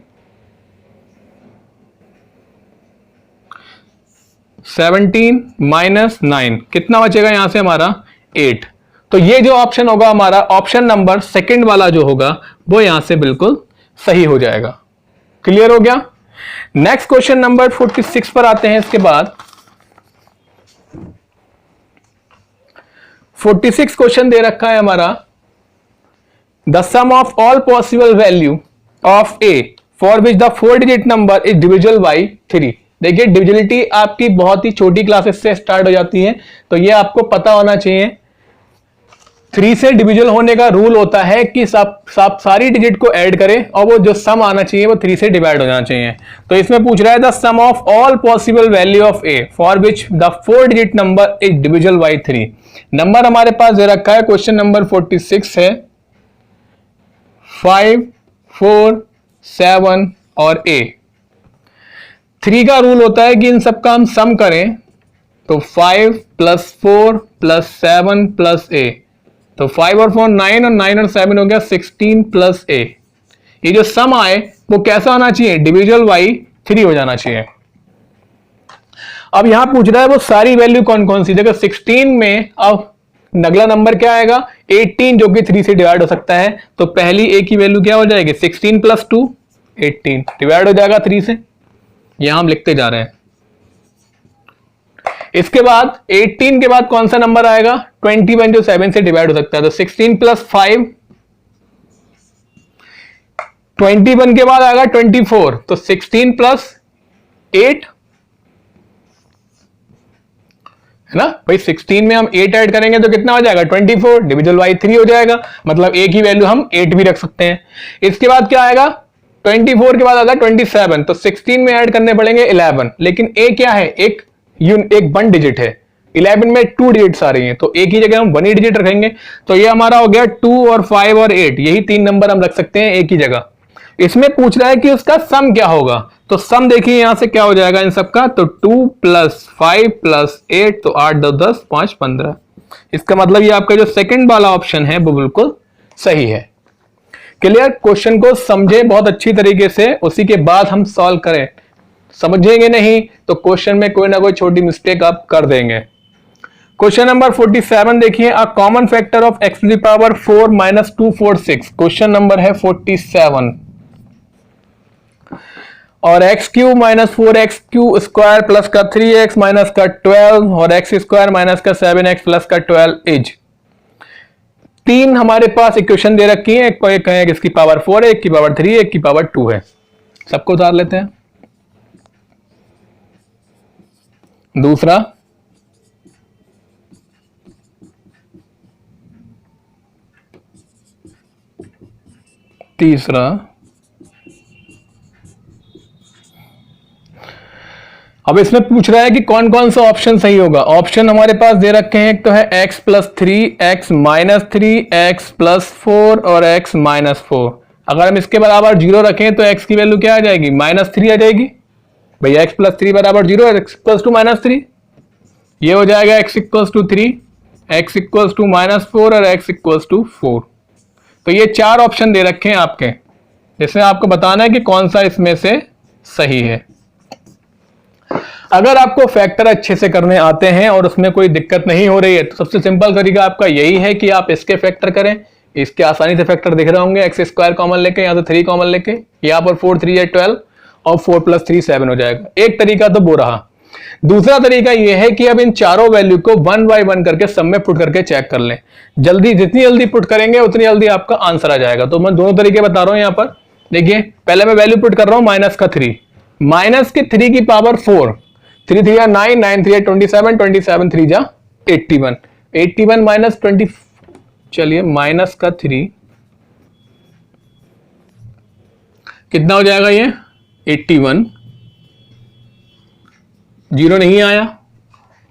17 माइनस 9 कितना बचेगा यहां से हमारा 8। तो ये जो ऑप्शन होगा हमारा, ऑप्शन नंबर सेकंड वाला जो होगा, वो यहां से बिल्कुल सही हो जाएगा। क्लियर हो गया? नेक्स्ट क्वेश्चन नंबर 46 पर आते हैं। इसके बाद 46 क्वेश्चन दे रखा है हमारा, the sum of all possible value of a for which the 4 digit number is divisible by 3। देखिए डिविजिबिलिटी आपकी बहुत ही छोटी क्लासेस से स्टार्ट हो जाती है, तो ये आपको पता होना चाहिए। 3 से डिविजल होने का रूल होता है कि सब सारी डिजिट को ऐड करें और वो जो सम आना चाहिए वो 3 से डिवाइड हो जाना चाहिए। तो इसमें पूछ रहा है the sum of all possible value of A for which the 4 digit number is divisible by 3। Number हमारे पास दे रखा है, क्वेश्चन नंबर 46 है 5, 4, 7 और a। 3 का रूल होता है कि इन सबका हम सम करें तो 5 + 4 + 7 + a, तो 5 और 4 9 और 9 और 7 हो गया 16 + a। ये जो सम आए वो कैसा होना चाहिए, डिविजल बाई 3 हो जाना चाहिए। अब यहां पूछ रहा है वो सारी वैल्यू कौन कौन सी, देखो 16 में अब अगला नंबर क्या आएगा 18 जो कि 3 से डिवाइड हो सकता है, तो पहली a की वैल्यू क्या हो जाएगी 16 + 2 18 डिवाइड हो जाएगा 3 से, यहां हम लिखते जा रहे हैं। इसके बाद 18 के बाद कौन सा नंबर आएगा 21 जो 7 से डिवाइड हो सकता है, तो 16 + 5 21 के बाद आएगा 24, तो 16 + 8 है ना भाई। 16 में हम 8 ऐड करेंगे तो कितना हो जाएगा 24, डिविजल बाई 3 हो जाएगा, मतलब a की वैल्यू हम 8 भी रख सकते हैं। इसके बाद क्या आएगा 24 के बाद आता है 27, तो 16 में ऐड करने पड़ेंगे 11, लेकिन a क्या है एक 1 डिजिट है, 11 में 2 डिजिट्स आ रही हैं, तो a की जगह हम 1 ही डिजिट रखेंगे। तो ये हमारा हो गया 2 और 5 और 8, यही 3 नंबर हम रख सकते हैं a की जगह। इसमें पूछ रहा है कि उसका सम क्या होगा, तो सम देखिए यहां से क्या हो जाएगा इन सबका, तो 2 + 5 + 8, तो 8 2 10 5 15। इसका मतलब ये आपका जो सेकंड वाला ऑप्शन है वो बिल्कुल सही है। क्लियर, क्वेश्चन को समझे बहुत अच्छी तरीके से, उसी के बाद हम सॉल्व करें। समझेंगे नहीं तो क्वेश्चन में कोई ना कोई छोटी मिस्टेक आप कर देंगे। क्वेश्चन नंबर 47 देखिए, a common factor of x to the power 4 - 246। Question number है 47। और x³ - 4x² प्लस का 3x माइनस का 12 और x² माइनस का 7x प्लस का 12 इज। 3 हमारे पास इक्वेशन दे रखी है, एक है इसकी पावर 4 है, एक की पावर 3 है, एक की पावर 2 है। सबको उतार लेते हैं। दूसरा, तीसरा, अब इसमें पूछ रहा है कि कौन कौन सा ऑप्शन सही होगा। ऑप्शन हमारे पास दे रखे हैं, एक तो है x + 3, x - 3, x + 4 और x - 4। अगर हम इसके बराबर 0 रखें तो x की वैल्यू क्या आ जाएगी -3 आ जाएगी। भैया x + 3 बराबर 0 है, x = -3, ये हो जाएगा x = 3, x = -4 और x = 4। तो ये 4 ऑप्शन दे रखे हैं आपके, इसमें आपको बताना है कि कौन सा इसमें से सही है। अगर आपको फैक्टर अच्छे से करने आते हैं और उसमें कोई दिक्कत नहीं हो रही है तो सबसे सिंपल तरीका आपका यही है कि आप इसके फैक्टर करें। इसके आसानी से फैक्टर दिख रहे होंगे, x² कॉमन लेके या तो 3 कॉमन लेके, यहाँ पर 4 3 है 12 और 4 + 3 7 हो जाएगा। एक तरीका तो वो रहा। दूसरा तरीका यह है कि अब इन चारों वैल्यू को 1 बाय 1 करके सब में पुट करके चेक कर लें। जितनी जल्दी पुट करेंगे उतनी जल्दी आपका आंसर आ जाएगा। तो मैं दोनों तरीके बता रहा हूं। यहां पर देखिए, पहले मैं वैल्यू पुट कर रहा हूं -3, -3 की पावर 4, 3 3 9, 9 3 27, 27 3 जा 81, 81 - 20, चलिए -3 कितना हो जाएगा ये 81, 0 नहीं आया।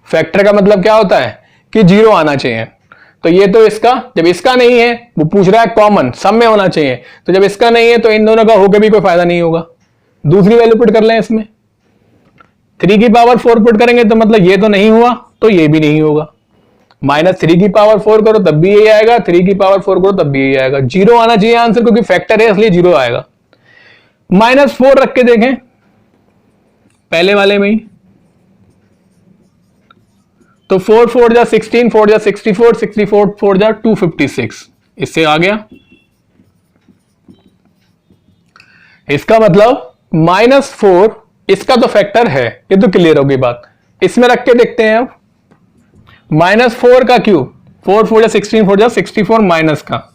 फैक्टर का मतलब क्या होता है कि 0 आना चाहिए। तो ये तो इसका, जब इसका नहीं है वो पूछ रहा है कॉमन सब में होना चाहिए, तो जब इसका नहीं है तो इन दोनों का होकर भी कोई फायदा नहीं होगा। दूसरी वैल्यू पुट कर लें इसमें, 3 की पावर 4 पुट करेंगे तो मतलब ये तो नहीं हुआ तो ये भी नहीं होगा। -3 की पावर 4 करो तब भी यही आएगा, 3 की पावर 4 करो तब भी यही आएगा। 0 आना चाहिए आंसर, क्योंकि फैक्टर है इसलिए 0 आएगा। -4 रख के देखें पहले वाले में ही, तो 4 4 जा 16, 4 जा 64, 64 4 जा 256, इससे आ गया। इसका मतलब -4 इसका तो फैक्टर है, ये तो क्लियर होगी बात। इसमें रख के देखते हैं अब, -4 का क्यूब, 4 4 जा 16, 4 जा 64 माइनस का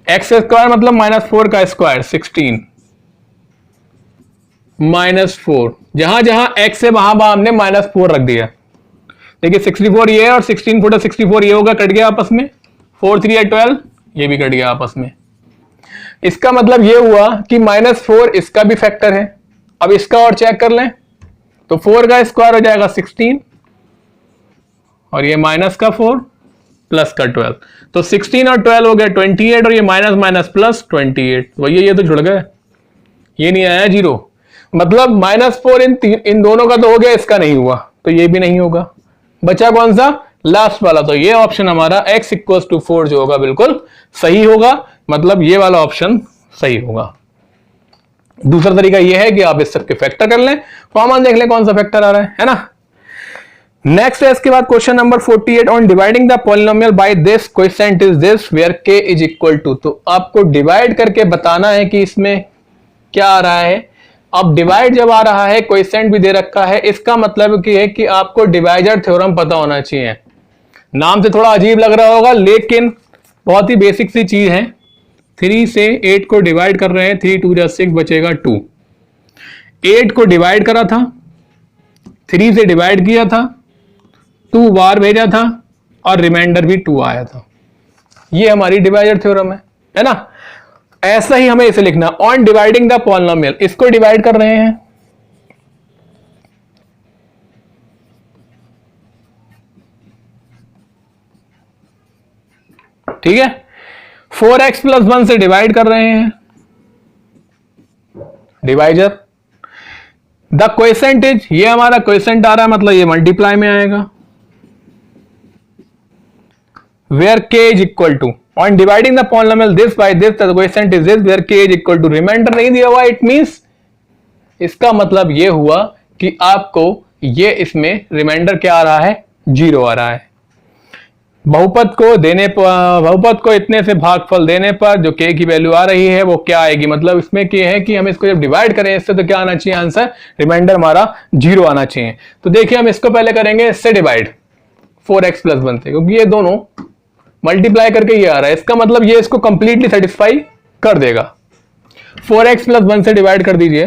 x² मतलब -4 का स्क्वायर 16 -4, जहां जहां x है वहां हमने -4 रख दिया। देखिए 64 ये है और 16 4 64 ये होगा, कट गया आपस में, 4 3 या 12 ये भी कट गया आपस में। इसका मतलब ये हुआ कि -4 इसका भी फैक्टर है। अब इसका और चेक कर लें तो 4 का स्क्वायर हो जाएगा 16 और ये माइनस का 4 प्लस का 12, तो 16 और 12 हो गया 28 और ये माइनस माइनस प्लस 28, वही ये तो जुड़ गए, ये नहीं आया 0, मतलब -4 इन दोनों का तो हो गया, इसका नहीं हुआ, तो ये भी नहीं होगा। बचा कौन सा, लास्ट वाला, तो ये ऑप्शन हमारा x = 4 जो होगा बिल्कुल सही होगा, मतलब ये वाला ऑप्शन सही होगा। दूसरा तरीका ये है कि आप इस सबके फैक्टर कर लें, कॉमन देख लें कौन सा फैक्टर आ रहा है ना। नेक्स्ट है इसके बाद question number 48 on dividing the polynomial by this quotient is this where k = तो आपको डिवाइड करके बताना है कि इसमें क्या आ रहा है। अब डिवाइड जब आ रहा है, क्वोशिएंट भी दे रखा है, इसका मतलब है कि आपको डिवाइजर थ्योरम पता होना चाहिए। नाम से थोड़ा अजीब लग रहा होगा लेकिन बहुत ही बेसिक सी चीज है। 3 से 8 को डिवाइड कर रहे हैं, 3 2 जा 6 बचेगा 2। 8 को डिवाइड करा था, 3 से डिवाइड किया था, 2 बार भेजा था और रिमाइंडर भी 2 आया था। ये हमारी डिवाइजर थ्योरम है ना। ऐसा ही हमें इसे लिखना, ऑन डिवाइडिंग द पॉलिनोमियल, इसको डिवाइड कर रहे हैं, ठीक है, 4x + 1 से डिवाइड कर रहे हैं, डिवाइजर। द क्वोशिएंट इज, ये हमारा क्वोशिएंट आ रहा है, मतलब ये मल्टीप्लाई में आएगा। Where k = on dividing the polynomial this by this the quotient is this where k = remainder नहीं दिया हुआ, इट मींस इसका मतलब ये हुआ कि आपको ये इसमें रिमाइंडर क्या आ रहा है, 0 आ रहा है। बहुपद को देने पर, बहुपद को इतने से भागफल देने पर जो k की वैल्यू आ रही है वो क्या आएगी, मतलब इसमें क्या है कि हम इसको जब डिवाइड करें इससे तो क्या आना चाहिए आंसर, रिमाइंडर हमारा 0 आना चाहिए। तो देखिए हम इसको पहले करेंगे इससे डिवाइड 4x + 1 से, क्योंकि ये दोनों मल्टीप्लाई करके ये आ रहा है, इसका मतलब ये इसको कंप्लीटली सेटिस्फाई कर देगा। 4x + 1 से डिवाइड कर दीजिए,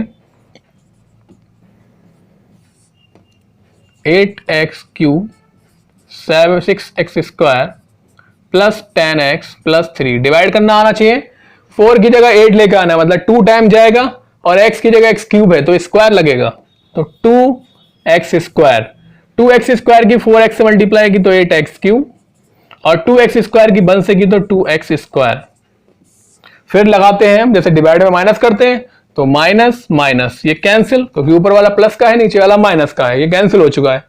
8x³ 6x² + 10x + 3 डिवाइड करना आना चाहिए। 4 की जगह 8 लेकर आना है, मतलब 2 टाइम जाएगा और x की जगह x³ है तो स्क्वायर लगेगा, तो 2x², 2x² की 4x से मल्टीप्लाई की तो 8x³ और 2x² की 1 से की तो 2x²। फिर लगाते हैं, जैसे डिवाइड में माइनस करते हैं तो माइनस माइनस ये कैंसिल, क्योंकि ऊपर वाला प्लस का है नीचे वाला माइनस का है, ये कैंसिल हो चुका है।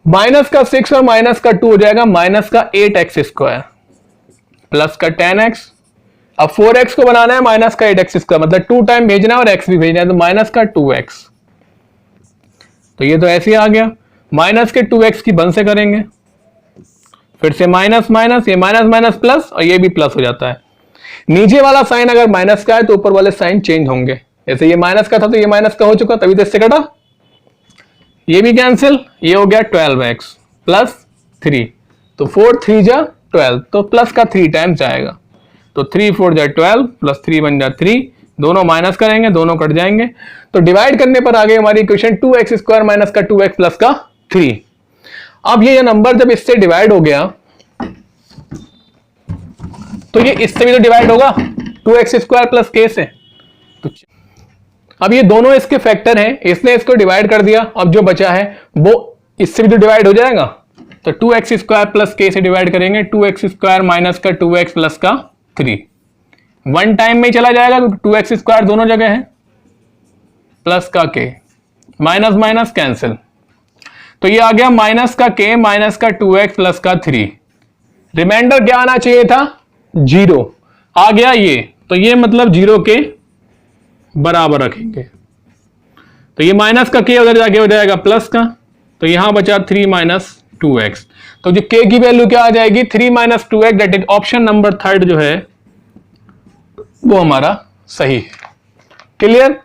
माइनस का 6 और माइनस का 2 हो जाएगा माइनस का 8x² प्लस का 10x। अब 4x को बनाना है माइनस का 8x², मतलब 2 टाइम भेजना है और x भी भेजना है, तो माइनस का 2x। तो ये तो ऐसे ही आ गया, माइनस के 2x की 1 से करेंगे, फिर से माइनस माइनस, ये माइनस माइनस प्लस और ये भी प्लस हो जाता है। नीचे वाला साइन अगर माइनस का है तो ऊपर वाले साइन चेंज होंगे, जैसे ये माइनस का था तो ये माइनस का हो चुका, तभी तो इससे कटा, ये भी कैंसिल, ये हो गया 12x + 3, तो 4 3 जा 12, तो प्लस का 3 टाइम्स आएगा, तो 3 4 जा 12 + 3 बन जा 3, दोनों माइनस करेंगे दोनों कट जाएंगे, तो डिवाइड करने पर आ गई हमारी इक्वेशन 2x² माइनस का 2x प्लस का 3। अब ये नंबर जब इससे डिवाइड हो गया तो ये इससे भी तो डिवाइड होगा 2x² प्लस k से, तो अब ये दोनों इसके फैक्टर हैं, इसने इसको डिवाइड कर दिया, अब जो बचा है वो इससे भी तो डिवाइड हो जाएगा, तो 2x² प्लस k से डिवाइड करेंगे, 2x² माइनस का 2x प्लस का 3, 1 टाइम में ही चला जाएगा क्योंकि 2x² दोनों जगह है, प्लस का k, माइनस माइनस कैंसिल, तो ये आ गया माइनस का k माइनस का 2x प्लस का 3, रिमाइंडर क्या आना चाहिए था, 0 आ गया ये, तो ये मतलब 0 के बराबर रखेंगे, तो ये माइनस का k उधर जाके हो जाएगा प्लस का, तो यहां बचा 3 - 2x, तो जो k की वैल्यू क्या आ जाएगी 3 - 2x, that is option number 3 जो है वो हमारा सही है। क्लियर।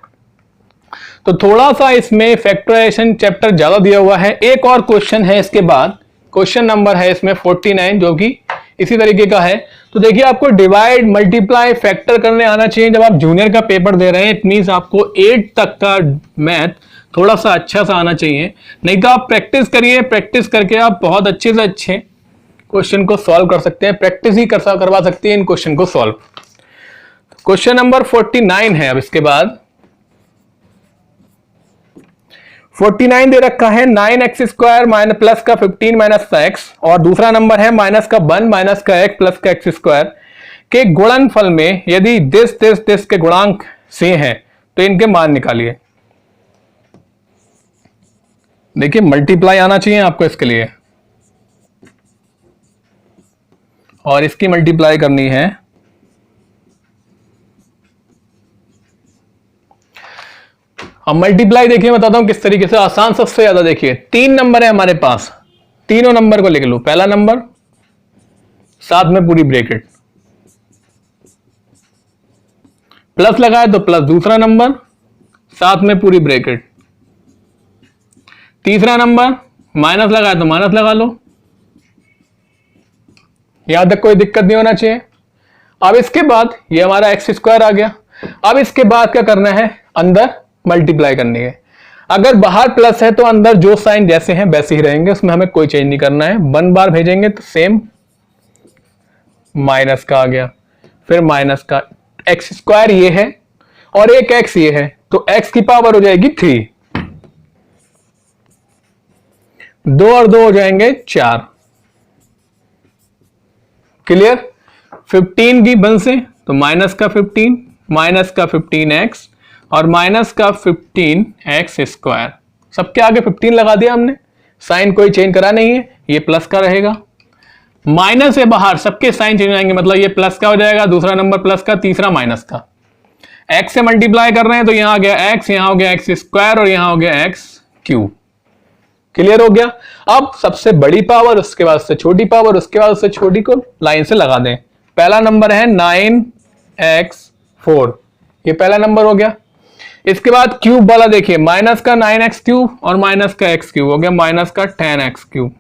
तो थोड़ा सा इसमें फैक्टराइजेशन चैप्टर ज्यादा दिया हुआ है। एक और क्वेश्चन है इसके बाद, क्वेश्चन नंबर है इसमें 49 जो कि इसी तरीके का है। तो देखिए आपको डिवाइड मल्टीप्लाई फैक्टर करने आना चाहिए जब आप जूनियर का पेपर दे रहे हैं। इट मींस आपको 8 तक का मैथ थोड़ा सा अच्छा सा आना चाहिए, नहीं तो आप प्रैक्टिस करिए, प्रैक्टिस करके आप बहुत अच्छे से अच्छे क्वेश्चन को सॉल्व कर सकते हैं, प्रैक्टिस ही करवा सकती है इन क्वेश्चन को सॉल्व। क्वेश्चन नंबर 49 है। अब इसके बाद 49 दे रखा है 9x स्क्वायर माइनस प्लस का 15 माइनस का x, और दूसरा नंबर है माइनस का 1 माइनस का x प्लस का x स्क्वायर के गुणनफल में यदि दिस के गुणांक से हैं तो इनके मान निकालिए। देखिए मल्टीप्लाई आना चाहिए आपको इसके लिए, और इसकी मल्टीप्लाई करनी है। अब मल्टीप्लाई देखिए बताता हूं किस तरीके से, आसान सबसे ज्यादा। देखिए 3 नंबर है हमारे पास, तीनों नंबर को लिख लो। पहला नंबर साथ में पूरी ब्रैकेट, प्लस लगाए तो प्लस, दूसरा नंबर साथ में पूरी ब्रैकेट, तीसरा नंबर माइनस लगाए तो माइनस लगा लो। यहां तक कोई दिक्कत नहीं होना चाहिए। अब इसके बाद ये हमारा एक्स स्क्वायर आ गया। अब इसके बाद क्या करना है, अंदर मल्टीप्लाई करनी है। अगर बाहर प्लस है तो अंदर जो साइन जैसे हैं वैसे ही रहेंगे, उसमें हमें कोई चेंज नहीं करना है। 1 बार भेजेंगे तो सेम माइनस का आ गया, फिर माइनस का। एक्स स्क्वायर ये है और एक एक्स ये है, तो एक्स की पावर हो जाएगी 3, 2 और 2 हो जाएंगे 4। क्लियर। 15 की 1 से तो माइनस का 15, माइनस का 15x और माइनस का 15x स्क्वायर। सबके आगे 15 लगा दिया हमने, साइन कोई चेंज करा नहीं है, ये प्लस का रहेगा। माइनस से बाहर सबके साइन चेंज हो जाएंगे, मतलब ये प्लस का हो जाएगा, दूसरा नंबर प्लस का, तीसरा माइनस का। x से मल्टीप्लाई कर रहे हैं तो यहां आ गया x, यहां हो गया x स्क्वायर और यहां हो गया x क्यूब। क्लियर हो गया। अब सबसे बड़ी पावर, उसके बाद से छोटी पावर, उसके बाद उससे छोटी को लाइन से लगा दें। पहला नंबर है 9x4, ये पहला नंबर हो गया। इसके बाद क्यूब वाला देखिए, माइनस का 9x क्यूब और माइनस का x क्यूब हो गया माइनस का 10x क्यूब।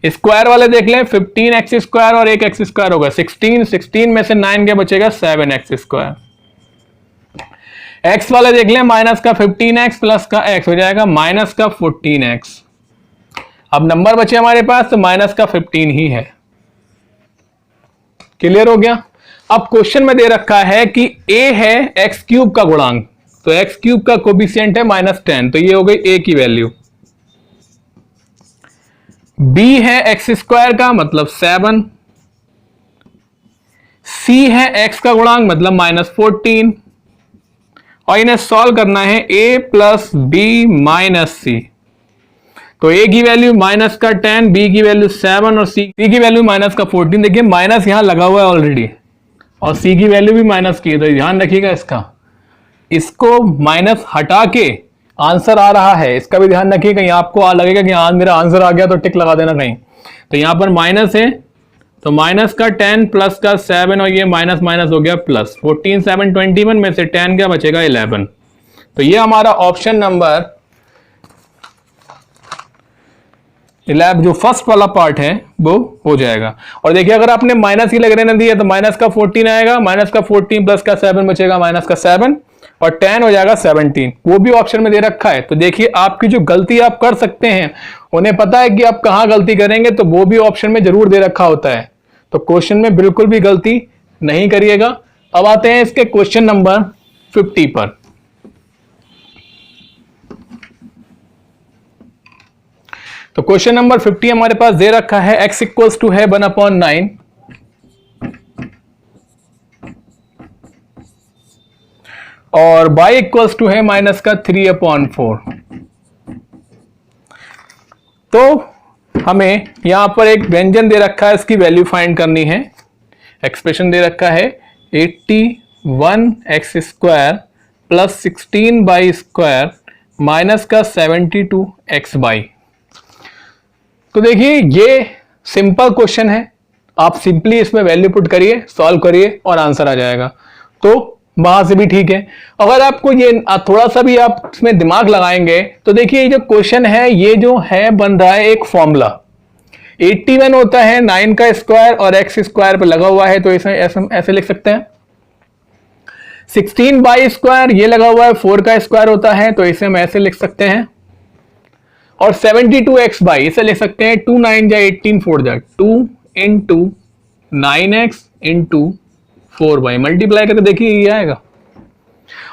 स्क्वायर वाले देख लें, 15x स्क्वायर और एक x स्क्वायर होगा 16, 16 में से 9 क्या बचेगा, 7x स्क्वायर। x वाले देख लें, माइनस का 15x प्लस का x हो जाएगा माइनस का 14x। अब नंबर बचे हमारे पास तो माइनस का 15 ही है। क्लियर हो गया। अब क्वेश्चन में दे रखा है कि a है x क्यूब का गुणांक, तो x क्यूब का कोफिशिएंट है -10, तो ये हो गई a की वैल्यू। b है x स्क्वायर का मतलब 7, c है x का गुणांक मतलब -14, और इन्हें सॉल्व करना है a प्लस b माइनस सी। तो a की वैल्यू माइनस का 10, b की वैल्यू 7 और c की वैल्यू माइनस का 14। देखिए माइनस यहां लगा हुआ है ऑलरेडी, और c की वैल्यू भी माइनस की है, तो ध्यान रखिएगा इसका। इसको माइनस हटा के आंसर आ रहा है, इसका भी ध्यान रखिएगा। यहां आपको लगेगा कि हाँ मेरा आंसर आ गया तो टिक लगा देना कहीं, तो यहां पर माइनस है तो माइनस का 10 प्लस का 7 और ये माइनस माइनस हो गया प्लस। 14 7 21 में से 10 क्या बचेगा 11। तो ये हमारा ऑप्शन नंबर 11 जो फर्स्ट वाला पार्ट है वो हो जाएगा। और देखिए अगर आपने माइनस ही लगने दिया तो माइनस का 14 आएगा, माइनस का 14 प्लस का 7 बचेगा माइनस का 7 और 10 हो जाएगा 17, वो भी ऑप्शन में दे रखा है। तो देखिए आपकी जो गलती आप कर सकते हैं, उन्हें पता है कि आप कहां गलती करेंगे, तो वो भी ऑप्शन में जरूर दे रखा होता है। तो क्वेश्चन में बिल्कुल भी गलती नहीं करिएगा। अब आते हैं इसके क्वेश्चन नंबर 50 पर। तो क्वेश्चन नंबर 50 हमारे पास दे रखा है x इक्वल्स टू है 1/9 और y इक्वल्स टू है माइनस का 3/4। तो हमें यहां पर एक व्यंजन दे रखा है, इसकी वैल्यू फाइंड करनी है। एक्सप्रेशन दे रखा है 81x square plus 16y square minus का 72x/। तो देखिए ये सिंपल क्वेश्चन है, आप सिंपली इसमें वैल्यू पुट करिए, सॉल्व करिए और आंसर आ जाएगा। तो वहां से भी ठीक है। अगर आपको ये थोड़ा सा भी आप इसमें दिमाग लगाएंगे तो देखिए ये जो क्वेश्चन है, ये जो है बन रहा है एक फॉर्मूला। 81 होता है 9 का स्क्वायर और x स्क्वायर पे लगा हुआ है, तो इसे ऐसे लिख सकते हैं 16 बाई स्क्वायर ये लगा हुआ है 4 का स्क्वायर होता है, तो इसे हम ऐसे लिख सकते हैं। और 72x बाई इसे लिख सकते हैं 2 9 जा 18 4 जा 2 into 9x into 4 by, multiply करके देखिए ये आएगा।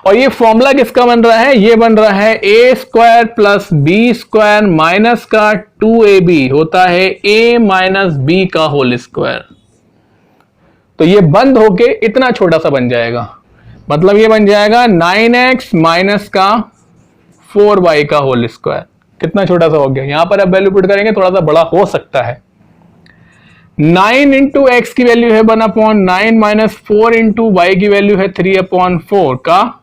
और ये फॉर्मूला किसका बन रहा है, ये बन रहा है a square plus b square minus का 2ab होता है a माइनस बी का होल स्क्वायर। तो ये बंद होके इतना छोटा सा बन जाएगा, मतलब ये बन जाएगा 9x माइनस का 4y का होल स्क्वायर। कितना छोटा सा हो गया, यहां पर अब वैल्यू पुट करेंगे थोड़ा सा बड़ा हो सकता है। 9 इंटू एक्स की वैल्यू है 1/9 माइनस 4 इंटू वाई की वैल्यू है 3/4 का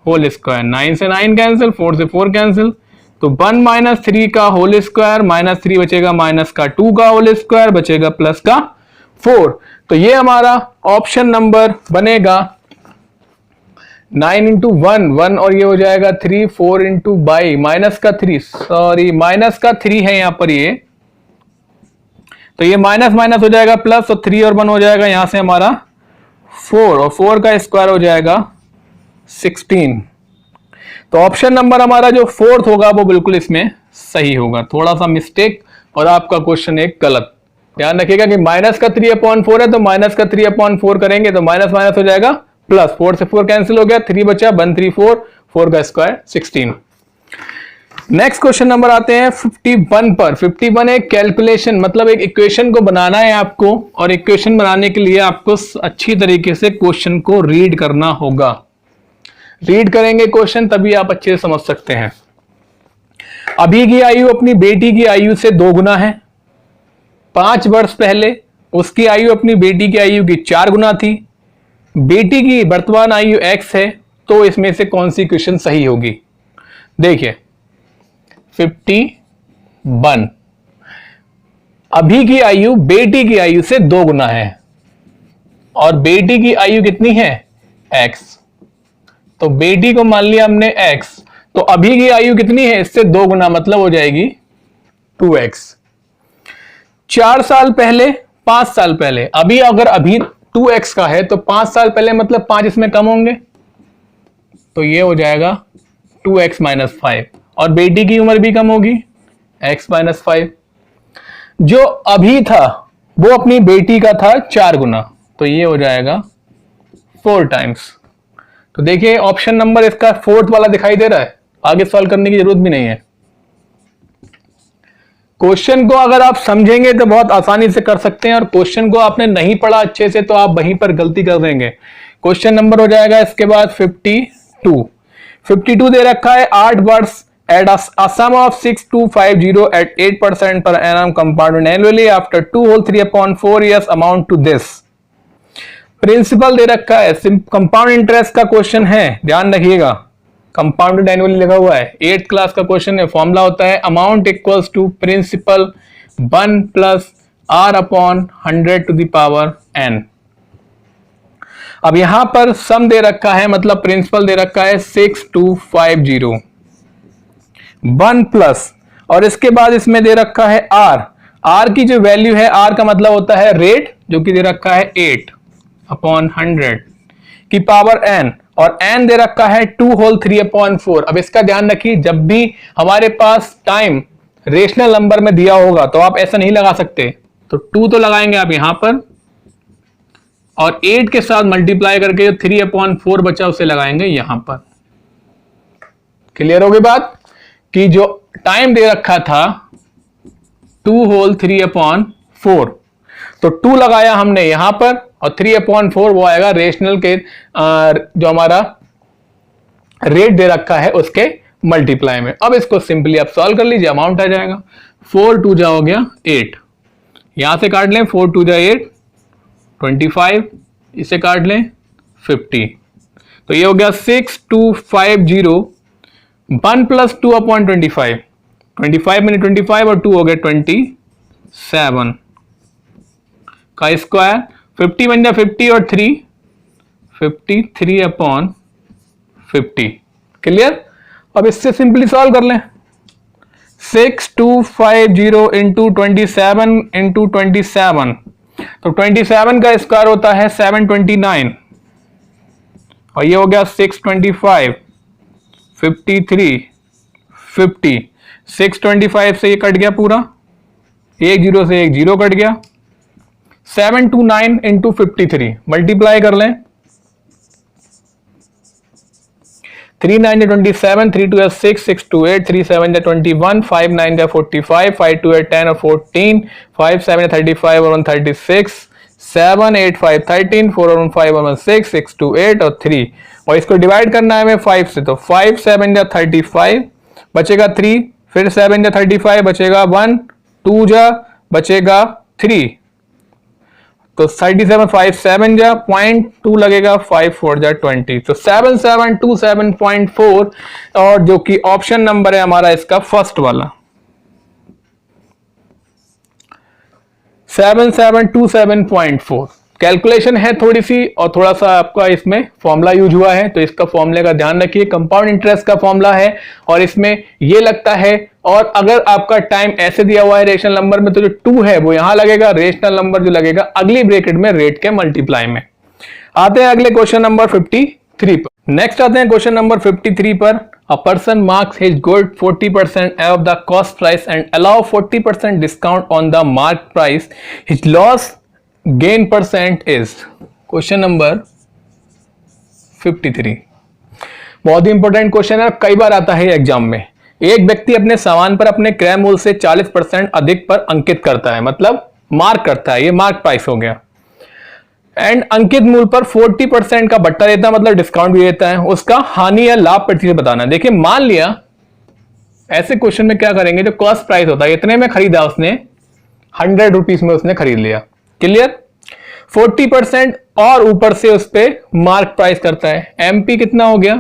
होल स्क्वायर। 9 से 9 कैंसिल, 4 से 4 कैंसिल, तो 1 माइनस 3 का होल स्क्वायर माइनस 3 बचेगा माइनस का 2 का होल स्क्वायर बचेगा प्लस का 4। तो ये हमारा ऑप्शन नंबर बनेगा 9 इंटू 1 और ये हो जाएगा 3, 4 इंटू बाई माइनस का 3, सॉरी माइनस का 3 है यहां पर ये, तो ये माइनस माइनस हो जाएगा प्लस, तो 3 और 1 हो जाएगा यहां से हमारा 4 और 4 का स्क्वायर हो जाएगा 16। तो ऑप्शन नंबर हमारा जो फोर्थ होगा वो बिल्कुल इसमें सही होगा। थोड़ा सा मिस्टेक और आपका क्वेश्चन एक गलत। ध्यान रखिएगा कि माइनस का 3/4 है, तो माइनस का 3/4 करेंगे तो माइनस माइनस हो जाएगा प्लस, 4 से 4 कैंसिल हो गया, 3 बचा 1 3 4, 4 का स्क्वायर 16। नेक्स्ट क्वेश्चन नंबर आते हैं 51 पर। 51 एक कैलकुलेशन, मतलब एक इक्वेशन को बनाना है आपको, और इक्वेशन बनाने के लिए आपको अच्छी तरीके से क्वेश्चन को रीड करना होगा। रीड करेंगे क्वेश्चन तभी आप अच्छे से समझ सकते हैं। अभी की आयु अपनी बेटी की आयु से 2 गुना है। 5 वर्ष पहले उसकी आयु अपनी बेटी की आयु की 4 गुना थी। बेटी की वर्तमान आयु x है, तो इसमें से कौन सी इक्वेशन सही होगी। देखिए 51, अभी की आयु बेटी की आयु से 2 गुना है और बेटी की आयु कितनी है x, तो बेटी को मान लिया हमने x, तो अभी की आयु कितनी है इससे 2 गुना, मतलब हो जाएगी 2x। 4 साल पहले 5 साल पहले, अभी अगर अभी 2x का है तो 5 साल पहले मतलब 5 इसमें कम होंगे, तो ये हो जाएगा 2x माइनस 5, और बेटी की उम्र भी कम होगी x माइनस 5। जो अभी था वो अपनी बेटी का था 4 गुना, तो ये हो जाएगा 4 टाइम्स। तो देखिए ऑप्शन नंबर इसका फोर्थ वाला दिखाई दे रहा है, आगे सॉल्व करने की जरूरत भी नहीं है। क्वेश्चन को अगर आप समझेंगे तो बहुत आसानी से कर सकते हैं, और क्वेश्चन को आपने नहीं पढ़ा अच्छे से तो आप वहीं पर गलती कर देंगे। क्वेश्चन नंबर हो जाएगा इसके बाद 52 दे रखा है 8 वर्ष at a sum of 6250 at 8% per annum compounded annually after 2 whole 3/4 years amount to this। Principal दे रखा है, कंपाउंड इंटरेस्ट का क्वेश्चन है, ध्यान रखिएगा कंपाउंडेड एनुअली लगा हुआ है, 8th क्लास का क्वेश्चन है। फॉर्मूला होता है amount equals to principal 1 plus r upon 100 to the power n। अब यहां पर सम दे रखा है, मतलब प्रिंसिपल दे रखा है 6250 1 प्लस, और इसके बाद इसमें दे रखा है r की जो वैल्यू है, r का मतलब होता है रेट, जो कि दे रखा है 8 अपॉन 100 की पावर n, और n दे रखा है 2 होल 3/4। अब इसका ध्यान रखिए, जब भी हमारे पास टाइम रेशनल नंबर में दिया होगा तो आप ऐसा नहीं लगा सकते, तो 2 तो लगाएंगे आप यहां पर, और 8 के साथ मल्टीप्लाई करके जो 3/4 बचा उसे लगाएंगे यहां पर। क्लियर होगी बात, कि जो टाइम दे रखा था 2 होल 3/4, तो 2 लगाया हमने यहां पर, और 3/4 वो आएगा रेशनल के जो हमारा रेट दे रखा है उसके मल्टीप्लाई में। अब इसको सिंपली आप सॉल्व कर लीजिए, अमाउंट आ जाएगा 4 2 जा हो गया 8, यहां से काट लें 4 2 जा 8 25, इसे काट लें 50, तो ये हो गया 6250 1 प्लस 2/25, 25 में 25 और 2 हो गए 27 का स्क्वायर, 50 बन जाए 50 और 3 53/50। क्लियर। अब इससे सिंपली सॉल्व कर लें, 6250 इंटू 27 इंटू 27, तो 27 का स्क्वायर होता है 729 और ये हो गया 625, 53, 50। 625 से ये कट गया पूरा, एक जीरो से एक जीरो कट गया। 729 इंटू 53 मल्टीप्लाई कर लें। 3 9 27, 3 2 6, 6 2 8, 3 7 21, 5 9 45, 5 2 10 और 14, 5 7 35 और 1 36, 7 8 5 13, 4 और 5 और 6, 6 2 8 और 3। और इसको डिवाइड करना है हमें 5 से, तो 5 7 35 बचेगा 3, फिर 7 35 बचेगा 1, 2 जा बचेगा 3, तो 37 5 7 जा 0.2 लगेगा, 5 4 जा 20, तो 7727.4। और जो कि ऑप्शन नंबर है हमारा इसका फर्स्ट वाला 7727.4। कैलकुलेशन है थोड़ी सी और थोड़ा सा आपका इसमें फॉर्मूला यूज हुआ है, तो इसका फॉर्मूले का ध्यान रखिए। कंपाउंड इंटरेस्ट का फॉर्मूला है और इसमें ये लगता है, और अगर आपका टाइम ऐसे दिया हुआ है रेशनल नंबर में, तो जो 2 है वो यहां लगेगा, रेशनल नंबर जो लगेगा अगली ब्रैकेट में रेट के मल्टीप्लाई में। आते हैं अगले क्वेश्चन नंबर 53 पर। नेक्स्ट आते हैं क्वेश्चन नंबर 53 पर। A person marks his good 40% above the cost price and allow 40% discount on the marked price. His loss gain percent is। Question number 53 बहुत ही इंपॉर्टेंट क्वेश्चन है, कई बार आता है एग्जाम में। एक व्यक्ति अपने सामान पर अपने क्रय मूल्य से 40% अधिक पर अंकित करता है, मतलब मार्क करता है, ये मार्क प्राइस हो गया। एंड अंकित मूल्य पर 40% का बट्टा देता है, मतलब डिस्काउंट भी देता है। उसका हानि या लाभ प्रतिशत बताना है। देखिए मान लिया ऐसे क्वेश्चन में क्या करेंगे, जो कॉस्ट प्राइस होता है इतने में खरीदा उसने, 100 रुपीज में उसने खरीद लिया, क्लियर। 40% और ऊपर से उस पर मार्क प्राइस करता है। एमपी कितना हो गया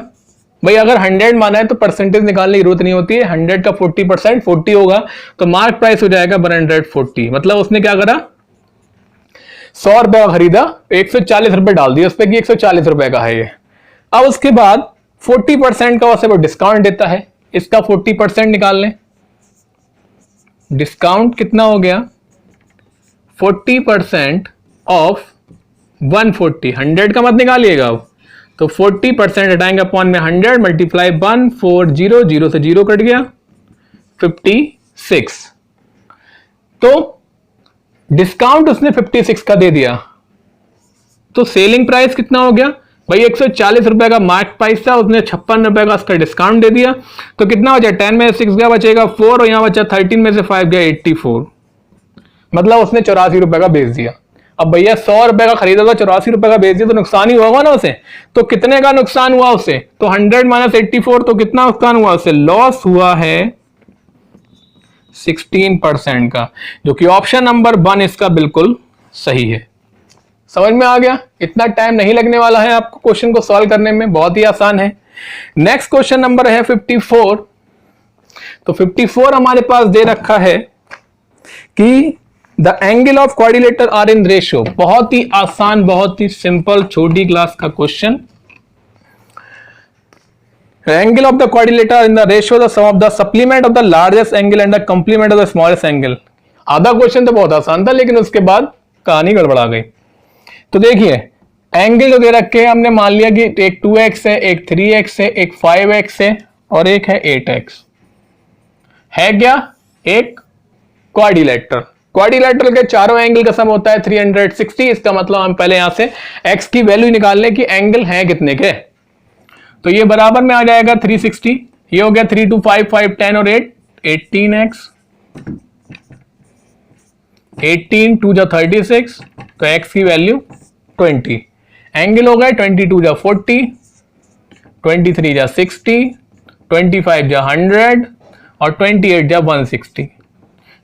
भाई, अगर 100 माना है तो परसेंटेज निकालने की जरूरत नहीं होती है। 100 का 40% 40 होगा, तो मार्क प्राइस हो जाएगा 140। मतलब उसने क्या करा, 100 रुपए का खरीदा, 140 रुपए डाल दिया उस पर कि 140 रुपए का है ये। अब उसके बाद 40% का उसे वो डिस्काउंट देता है। इसका 40% निकाल लें। डिस्काउंट कितना हो गया, 40% ऑफ 140, 100 का मत निकालिएगा अब, तो 40% हटाएंगे अपॉन में 100 मल्टीप्लाई 1400, 0 से 0 कट गया, 56। तो डिस्काउंट उसने 56 का दे दिया, तो सेलिंग प्राइस कितना हो गया भाई, 140 रुपए का मार्क प्राइस था, उसने 56 रुपए का उसका डिस्काउंट दे दिया, तो कितना हो जाए, 10 में 6 गया बचेगा 4, और यहां बचा 13 में से 5 गया 84, मतलब उसने 84 रुपए का बेच दिया। अब भैया 100 रुपए का खरीदा था, 84 रुपए का बेच दिया, तो नुकसान ही होगा ना उसे। तो कितने का नुकसान हुआ उसे, तो 100 माइनस 84, तो कितना नुकसान हुआ उसे, लॉस हुआ है 16% का, जो कि ऑप्शन नंबर 1 इसका बिल्कुल सही है। समझ में आ गया, इतना टाइम नहीं लगने वाला है आपको क्वेश्चन को सॉल्व करने में, बहुत ही आसान है। नेक्स्ट क्वेश्चन नंबर है 54। तो 54 हमारे पास दे रखा है कि the angle of quadrilateral are in ratio. बहुत ही आसान, बहुत ही सिंपल, छोटी क्लास का question. Angle of the quadrilateral in the ratio the sum of the supplement of the largest angle and the complement of the smallest angle. आधा question तो बहुत आसान था, लेकिन उसके बाद कहानी गड़बड़ा गई। तो देखिए एंगल जो दे रखे हैं, हमने मान लिया कि एक 2x है, एक 3x है, एक 5x है और एक है 8x है। क्या, एक क्वाड्रिलेटर। क्वाड्रिलेटरल के चारों एंगल का सम होता है 360। इसका मतलब हम पहले यहां से x की वैल्यू निकाल लें कि एंगल हैं कितने के, तो ये बराबर में आ जाएगा 360। ये हो गया 3 2 5 5 10 और 8 18x, 18 2 जा 36, तो x की वैल्यू 20। एंगल हो गए 22 जा 40, 23 जा 60, 25 जा 100 और 28 जा 160।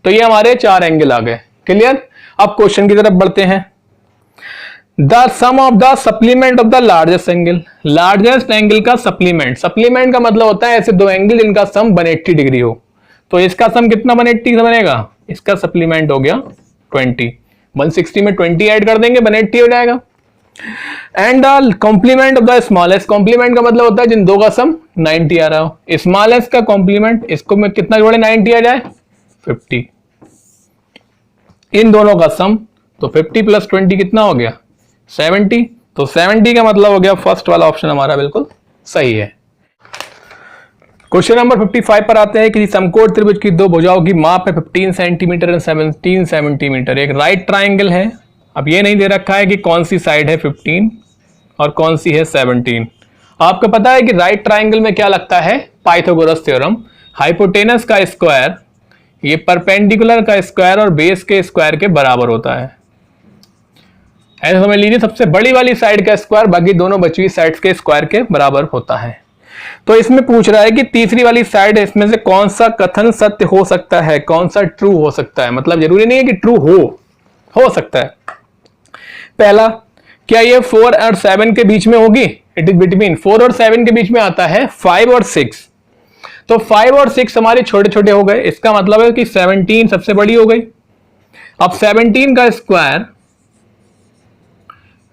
तो ये हमारे 4 एंगल आ गए, क्लियर। अब क्वेश्चन की तरफ बढ़ते हैं। The sum of the supplement of the largest angle. Largest angle का सप्लीमेंट, सप्लीमेंट का मतलब होता है ऐसे दो एंगल जिनका सम 180 डिग्री हो। तो इसका सम कितना 180 बनेगा, इसका सप्लीमेंट हो गया 20। 160 में 20 ऐड कर देंगे, 180 हो जाएगा। And the complement of the smallest. Complement का मतलब होता है जिन दो का सम 90 आ रहा हो। स्मॉलेस्ट का कॉम्प्लीमेंट, इसको में कितना जोड़े 90 आ जाए 50। इन दोनों का सम, तो 50 प्लस 20 कितना हो गया 70। तो 70 का मतलब हो गया फर्स्ट वाला ऑप्शन हमारा बिल्कुल सही है। क्वेश्चन नंबर 55 पर आते हैं। किसी समकोण त्रिभुज की दो भुजाओं की माप है 15 सेंटीमीटर एंड 17 सेंटीमीटर। एक राइट ट्राइंगल है। अब ये नहीं दे रखा है कि कौन सी साइड है 15 और कौन सी है 17। आपको पता है कि राइट ट्राइंगल में क्या लगता है, पाइथागोरस थ्योरम, हाइपोटेनस का स्क्वायर ये परपेंडिकुलर का स्क्वायर और बेस के स्क्वायर के बराबर होता है। ऐसा समझ लीजिए सबसे बड़ी वाली साइड का स्क्वायर बाकी दोनों बची हुई साइड्स के स्क्वायर के बराबर होता है। तो इसमें पूछ रहा है कि तीसरी वाली साइड इसमें से कौन सा कथन सत्य हो सकता है, कौन सा ट्रू हो सकता है। मतलब जरूरी नहीं है कि ट्रू हो सकता है। पहला, क्या ये 4 और 7 के बीच में होगी? इट इज बिटवीन 4 और 7 के बीच में आता है 5 और 6। तो 5 और 6 हमारे छोटे छोटे हो गए, इसका मतलब है कि 17 सबसे बड़ी हो गई। अब 17 का स्क्वायर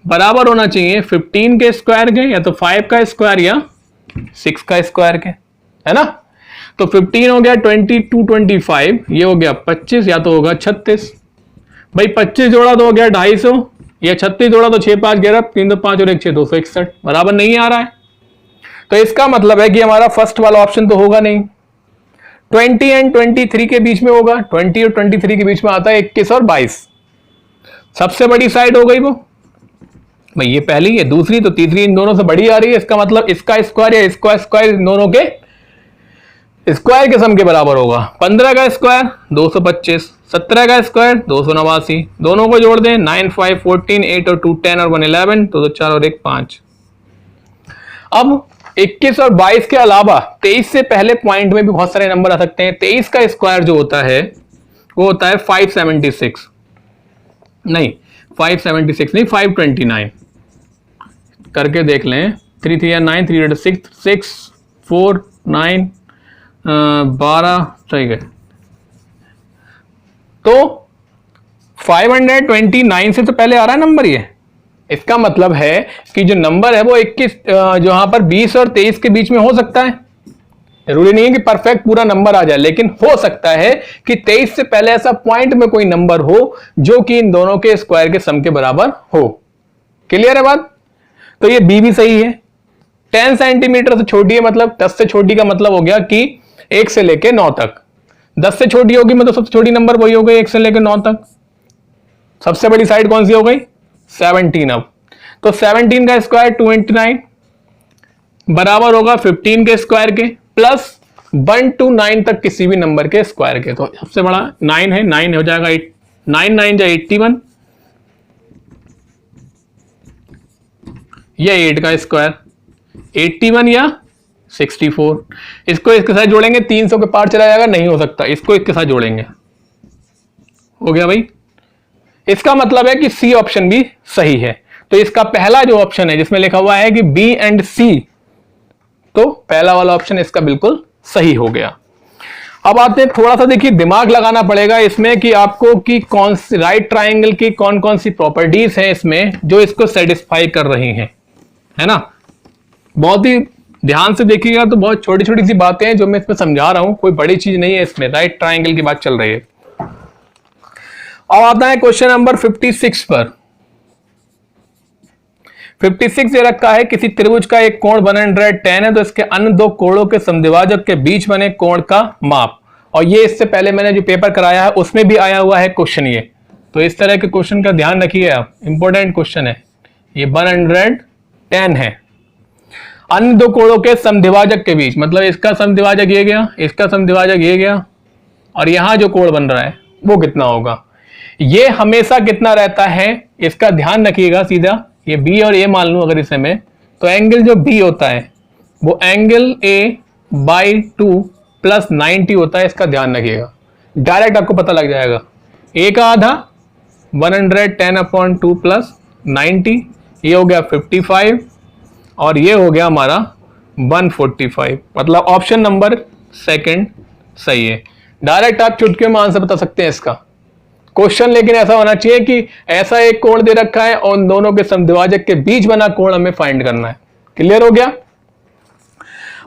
बराबर होना चाहिए 15 के स्क्वायर के, या तो 5 का स्क्वायर या 6 का स्क्वायर के, है ना। तो 15 हो गया 22 25, ये हो गया 25 या तो होगा 36। भाई 25 जोड़ा तो हो गया 250, या 36 जोड़ा तो 6 5 11, 3 2 5 और 1 6 261, बराबर नहीं आ रहा है। तो इसका मतलब है कि हमारा फर्स्ट वाला ऑप्शन तो होगा नहीं। 20 एंड 23 के बीच में होगा, 20 और 23 के बीच में आता है 21 और 22। सबसे बड़ी साइड हो गई वो भाई, ये पहली, ये दूसरी, तो तीसरी इन दोनों से बड़ी आ रही है। इसका मतलब इसका स्क्वायर या इसका स्क्वायर इन दोनों के स्क्वायर के सम के बराबर होगा। 15 का स्क्वायर 225, 17 का स्क्वायर 289, दोनों को जोड़ दें 9 5 14 8 और 2 10 और 1 11, तो 4 और 1 5। अब 21 और 22 के अलावा 23 से पहले पॉइंट में भी बहुत सारे नंबर आ सकते हैं। 23 का स्क्वायर जो होता है वो होता है 576, नहीं 576 नहीं 529, करके देख लें। 3 3 9 3 6 6 4 9 12 सही है। तो 529 से तो पहले आ रहा है नंबर ये। इसका मतलब है कि जो नंबर है वो 21 जो यहां पर 20 और 23 के बीच में हो सकता है। जरूरी नहीं है कि परफेक्ट पूरा नंबर आ जाए, लेकिन हो सकता है कि 23 से पहले ऐसा पॉइंट में कोई नंबर हो जो कि इन दोनों के स्क्वायर के सम के बराबर हो। क्लियर है बात? तो ये बी भी सही है। 10 सेंटीमीटर से छोटी है, मतलब 10 से छोटी का मतलब हो गया कि 1 से लेके 9 तक। 10 से छोटी होगी मतलब सबसे छोटी नंबर वही हो गई 1 से लेकर 9 तक। सबसे बड़ी साइड कौन सी हो गई? 17। अब तो 17 का स्क्वायर 289 बराबर होगा 15 के स्क्वायर के प्लस 1 to 9 तक किसी भी नंबर के स्क्वायर के। तो सबसे बड़ा 9 है, 9 हो जाएगा 8, 9 9 जा 81, या 8 का स्क्वायर 81 या 64। इसको इसके साथ जोड़ेंगे 300 के पार चला जाएगा, नहीं हो सकता। इसको इसके साथ जोड़ेंगे, हो गया भाई। इसका मतलब है कि सी ऑप्शन भी सही है। तो इसका पहला जो ऑप्शन है जिसमें लिखा हुआ है कि बी एंड सी, तो पहला वाला ऑप्शन इसका बिल्कुल सही हो गया। अब आते हैं, थोड़ा सा देखिए दिमाग लगाना पड़ेगा इसमें कि आपको कि कौन सी राइट ट्राइंगल की कौन कौन सी प्रॉपर्टीज हैं इसमें जो इसको सेटिस्फाई कर रही हैं, है ना। बहुत ही ध्यान से देखिएगा तो बहुत छोटी छोटी सी बातें हैं जो मैं इसमें समझा रहा हूं, कोई बड़ी चीज नहीं है इसमें। राइट ट्राइंगल की बात चल रही है। अब आता है क्वेश्चन नंबर 56 पर। 56 ये रखा है, किसी त्रिभुज का एक कोण 110 है तो इसके अन्य दो कोणों के समद्विभाजक के बीच बने कोण का माप। और ये इससे पहले मैंने जो पेपर कराया है उसमें भी आया हुआ है क्वेश्चन ये। तो इस तरह के क्वेश्चन का ध्यान रखिए आप, इंपॉर्टेंट क्वेश्चन है ये। 110 है, अन्य दो कोणों के समद्विभाजक के बीच, मतलब इसका समद्विभाजक ये गया, इसका समद्विभाजक ये गया, और यहां जो कोण बन रहा है वो कितना होगा। ये हमेशा कितना रहता है इसका ध्यान रखिएगा। सीधा ये बी और ए मान लूं अगर इसे मैं, तो एंगल जो बी होता है वो एंगल ए बाई 2 प्लस 90 होता है। इसका ध्यान रखिएगा, डायरेक्ट आपको पता लग जाएगा। ए का आधा 110/2 प्लस 90, ये हो गया 55 और ये हो गया हमारा 145। मतलब ऑप्शन नंबर सेकंड सही है। डायरेक्ट आप चुटकियों में आंसर बता सकते हैं इसका। क्वेश्चन लेकिन ऐसा होना चाहिए कि ऐसा एक कोण दे रखा है और उन दोनों के समद्विभाजक के बीच बना कोण हमें फाइंड करना है। क्लियर हो गया?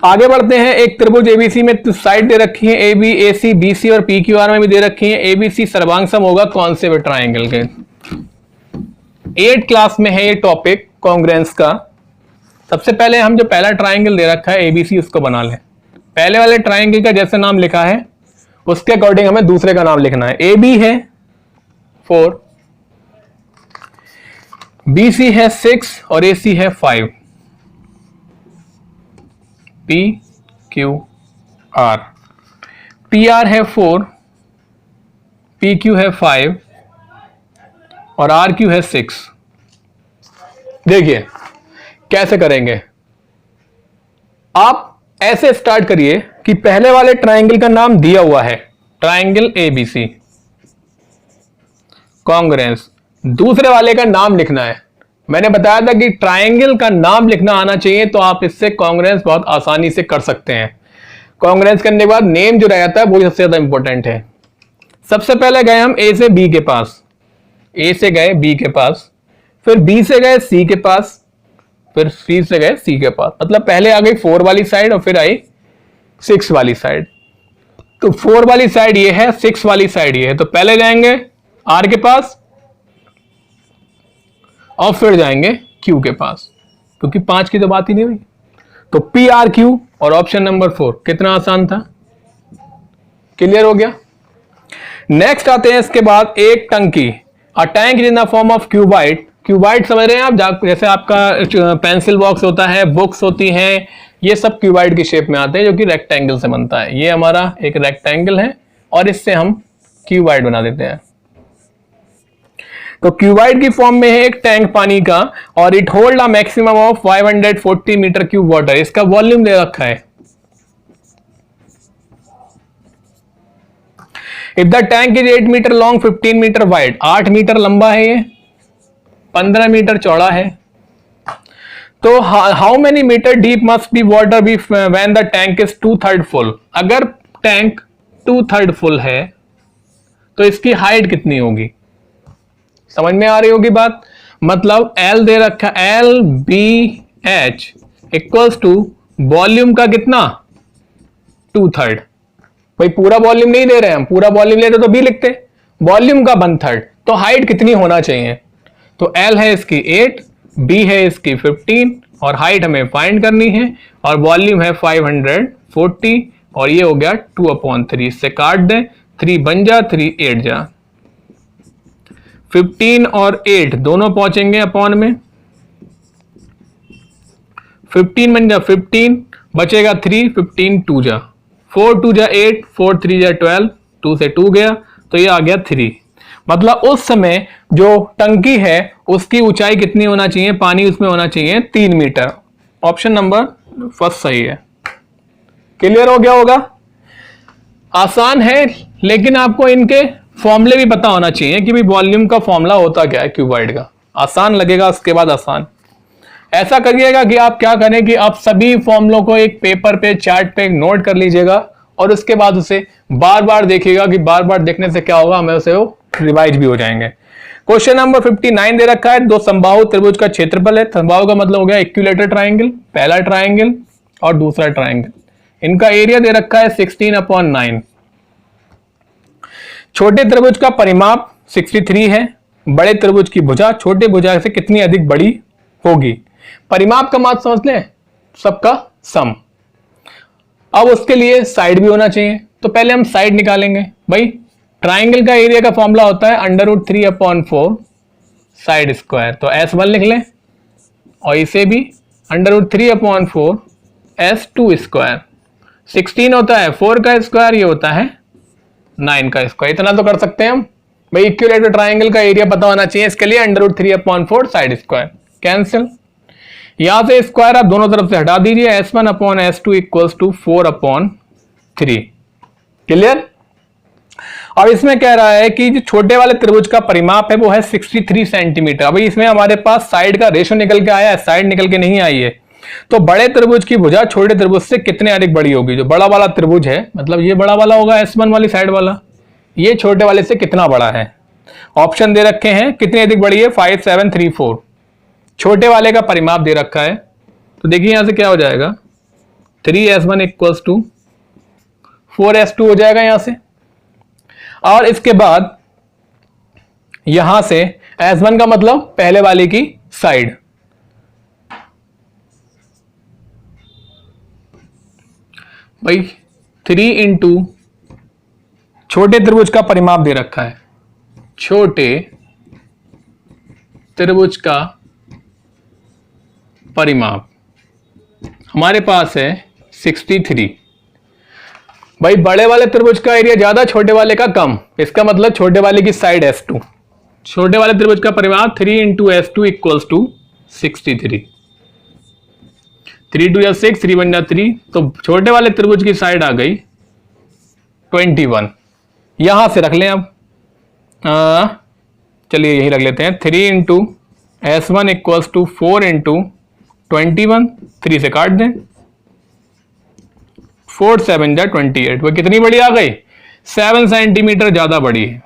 आगे बढ़ते हैं। एक त्रिभुज एबीसी में साइड दे रखी है, A B A C B C और पी क्यू आर में भी दे रखी है। एबीसी सर्वांग सम होगा कौन से भी ट्राइंगल के? 8 क्लास में है ये टॉपिक कॉन्ग्रेंस का। सबसे पहले हम जो पहला ट्राइंगल दे रखा है एबीसी उसको बना लें। पहले वाले ट्राइंगल का जैसे नाम लिखा है उसके अकॉर्डिंग हमें दूसरे का नाम लिखना है। ए बी है 4, बी सी है 6 और ए सी है 5, P Q R, P R है 4, पी क्यू है 5 और आर क्यू है 6। देखिए कैसे करेंगे, आप ऐसे स्टार्ट करिए कि पहले वाले ट्राइंगल का नाम दिया हुआ है ट्राइंगल एबीसी कॉन्ग्रेंस, दूसरे वाले का नाम लिखना है। मैंने बताया था कि ट्राइंगल का नाम लिखना आना चाहिए तो आप इससे कॉन्ग्रेंस बहुत आसानी से कर सकते हैं। कॉन्ग्रेंस करने के बाद नेम जो रह जाता है वो सबसे ज्यादा इंपॉर्टेंट है। सबसे पहले गए हम ए से बी के पास, ए से गए बी के पास, फिर बी से गए सी के पास, फिर सी से गए सी के पास। मतलब पहले आ गई 4 वाली साइड और फिर आई 6 वाली साइड। तो 4 वाली साइड ये है, 6 वाली साइड ये है। तो पहले जाएंगे आर के पास और फिर जाएंगे क्यू के पास, क्योंकि 5 की तो बात ही नहीं हुई। तो पी आर क्यू और ऑप्शन नंबर 4, कितना आसान था, क्लियर हो गया। नेक्स्ट आते हैं इसके बाद एक टंकी, a tank in the form of cuboid. Cuboid समझ रहे हैं आप, जैसे आपका पेंसिल बॉक्स होता है, बुक्स होती हैं, ये सब क्यूबाइड की शेप में आते हैं जो कि रेक्टेंगल से बनता है। ये हमारा एक रेक्टेंगल है और इससे हम क्यूबाइड बना देते हैं। तो क्यूबाइड की फॉर्म में है एक टैंक पानी का और it hold a maximum of 540 metre cube water. इसका वॉल्यूम दे रखा है। If the tank is 8 metre long 15 metre wide, 8 metre लंबा है ये, 15 मीटर चौड़ा है। तो how many metre deep must be water be when the tank is 2/3 full. अगर टैंक 2/3 फुल है तो इसकी हाइट कितनी होगी, समझ में आ रही होगी बात। मतलब एल दे रखा, L B H equals to volume का कितना 2/3। भाई पूरा वॉल्यूम नहीं दे रहे हैं हम, पूरा वॉल्यूम लेते तो बी लिखते, वॉल्यूम का 1/3। तो हाइट कितनी होना चाहिए, तो एल है इसकी 8, बी है इसकी 15 और हाइट हमें फाइंड करनी है और वॉल्यूम है 540 और ये हो गया 2/3। इससे काट दें, 3 बन जा, 3 8 जा, 15 और 8 दोनों पहुंचेंगे अपॉन में, 15 बन जा 15, बचेगा 3, 15 2 जा, 4 2 जा 8, 4 3 जा 12, 2 से 2 गया तो ये आ गया 3। मतलब उस समय जो टंकी है उसकी ऊंचाई कितनी होना चाहिए, पानी उसमें होना चाहिए 3 मीटर। ऑप्शन नंबर फर्स्ट सही है। क्लियर हो गया होगा। आसान है लेकिन आपको इनके फॉर्मूले भी पता होना चाहिए कि भाई वॉल्यूम का फॉर्मूला होता क्या है क्यूबाइड का। आसान लगेगा उसके बाद आसान। ऐसा करिएगा कि आप क्या करें कि आप सभी फॉर्मूलों को एक पेपर पे, चार्ट पे नोट कर लीजिएगा और उसके बाद उसे बार बार देखिएगा कि बार बार देखने से क्या होगा, हमें उसे वो रिवाइज भी हो जाएंगे। क्वेश्चन नंबर 59 दे रखा है, 2 समबाहु त्रिभुज का क्षेत्रफल है। समबाहु का मतलब हो गया इक्विलेटरल ट्राइंगल, पहला ट्राइंगल और दूसरा ट्राइंगल। इनका एरिया दे रखा है 16/9। छोटे त्रिभुज का परिमाप 63 है। बड़े त्रिभुज की भुजा छोटे भुजा से कितनी अधिक बड़ी होगी। परिमाप का मान समझ लें, सबका सम। अब उसके लिए साइड भी होना चाहिए, तो पहले हम साइड निकालेंगे। भाई ट्राइंगल का एरिया का फॉर्मूला होता है √3/4 साइड स्क्वायर। तो S1 लिख लें और इसे भी √3/4 S2 स्क्वायर। 16 होता है 4 का स्क्वायर, ये होता है 9 का स्क्वायर। इतना तो कर सकते हैं हम। भाई इक्विलेटरल ट्राइंगल का एरिया पता होना चाहिए, इसके लिए √3/4 साइड स्क्वायर। कैंसिल, यहां से स्क्वायर आप दोनों तरफ से हटा दीजिए। S1/S2 equals to 4/3। क्लियर। अब इसमें कह रहा है कि जो छोटे वाले त्रिभुज का परिमाप है वो है 63 सेंटीमीटर। अभी इसमें हमारे पास साइड का रेशो निकल के आया है, साइड निकल के नहीं आई है। तो बड़े त्रिभुज की भुजा छोटे त्रिभुज से कितने अधिक बड़ी होगी। जो बड़ा वाला त्रिभुज है, मतलब ये बड़ा वाला होगा S1 वाली साइड वाला, ये छोटे वाले से कितना बड़ा है। ऑप्शन दे रखे हैं, कितनी अधिक बड़ी है, 5 7 3 4। छोटे वाले का परिमाप दे रखा है, तो देखिए यहां से क्या हो जाएगा, 3S1 इक्वल्स टू 4S2 हो जाएगा यहां से। और इसके बाद यहां से S1 का मतलब पहले वाले की साइड। भाई 3 इंटू छोटे त्रिभुज का परिमाप दे रखा है, छोटे त्रिभुज का परिमाप हमारे पास है 63। भाई बड़े वाले त्रिभुज का एरिया ज्यादा, छोटे वाले का कम, इसका मतलब छोटे वाले की साइड S2। छोटे वाले त्रिभुज का परिमाप 3 इंटू S2 इक्वल्स टू 63। 3 2 या 6, 3 1 या 3, तो छोटे वाले त्रिभुज की साइड आ गई 21। यहां से रख लें अब, चलिए यही रख लेते हैं। 3 into S1 equals to 4 into 21, 3 से काट दें, 4 7 जा 28। वो कितनी बड़ी आ गई? 7 सेंटीमीटर ज्यादा बड़ी है।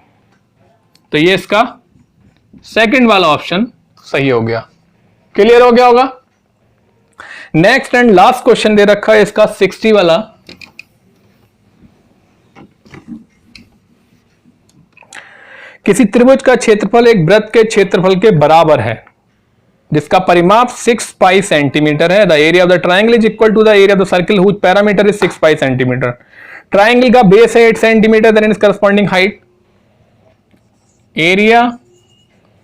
तो ये इसका सेकंड वाला ऑप्शन सही हो गया। क्लियर हो गया होगा। नेक्स्ट एंड लास्ट क्वेश्चन दे रखा है इसका 60 वाला। किसी त्रिभुज का क्षेत्रफल एक वृत्त के क्षेत्रफल के बराबर है, जिसका परिमाप 6 पाई सेंटीमीटर है। The area of the triangle is equal to the area of the circle whose parameter is 6 pi centimetre. Triangle का बेस है 8 centimetre, then is corresponding height. Area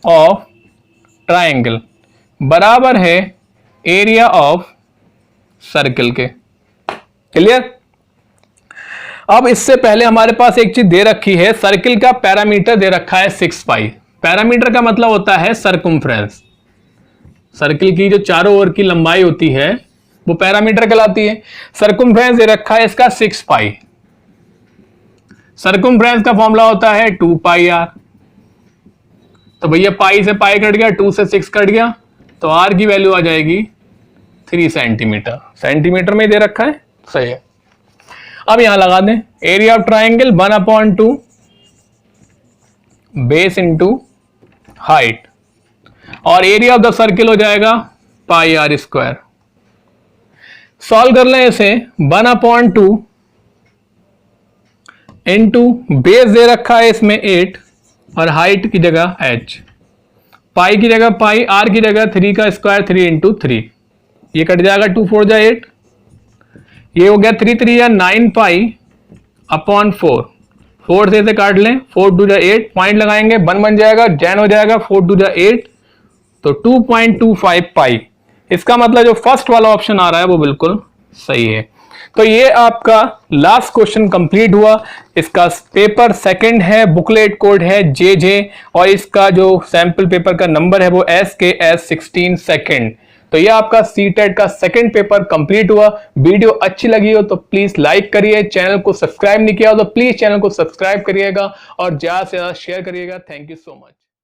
of triangle बराबर है एरिया ऑफ सर्किल के। Clear. अब इससे पहले हमारे पास एक चीज दे रखी है, सर्किल का पैरामीटर दे रखा है 6 पाई। पैरामीटर का मतलब होता है सरकमफ्रेंस। सर्किल की जो चारों ओर की लंबाई होती है वो पैरामीटर कहलाती है। सरकमफ्रेंस दे रखा है इसका 6 पाई। सरकमफ्रेंस का फॉर्मूला होता है 2 पाई आर। तो भैया पाई से पाई कट गया, 2 से 6 कट गया, तो आर की वैल्यू आ जाएगी 3 सेंटीमीटर। सेंटीमीटर में दे रखा है, सही है। अब यहां लगा दें area of triangle 1/2 base into height, और एरिया ऑफ द सर्किल हो जाएगा पाई आर स्क्वायर। सॉल्व कर लें इसे। 1/2 इंटू बेस दे रखा है इसमें 8 और हाइट की जगह h, पाई की जगह पाई, आर की जगह 3 का स्क्वायर 3 इंटू 3, ये कट जाएगा 2 4 जा 8, ये हो गया 3 3 या 9 पाई अपॉन 4। 4 से काट लें, 4 2 जा 8, पॉइंट लगाएंगे 1 बन जाएगा, जैन हो जाएगा 4 2 जा 8, तो 2.25 पाई। इसका मतलब जो फर्स्ट वाला ऑप्शन आ रहा है वो बिल्कुल सही है। तो ये आपका लास्ट क्वेश्चन कंप्लीट हुआ। इसका पेपर सेकंड है, बुकलेट कोड है JJ, और इसका जो सैंपल पेपर का नंबर है वो SKS16 सेकंड। तो ये आपका सीटेट का सेकंड पेपर कंप्लीट हुआ। वीडियो अच्छी लगी हो तो प्लीज लाइक करिए, चैनल को सब्सक्राइब नहीं किया हो तो प्लीज चैनल को सब्सक्राइब करिएगा और ज्यादा से ज्यादा शेयर करिएगा। Thank you so much.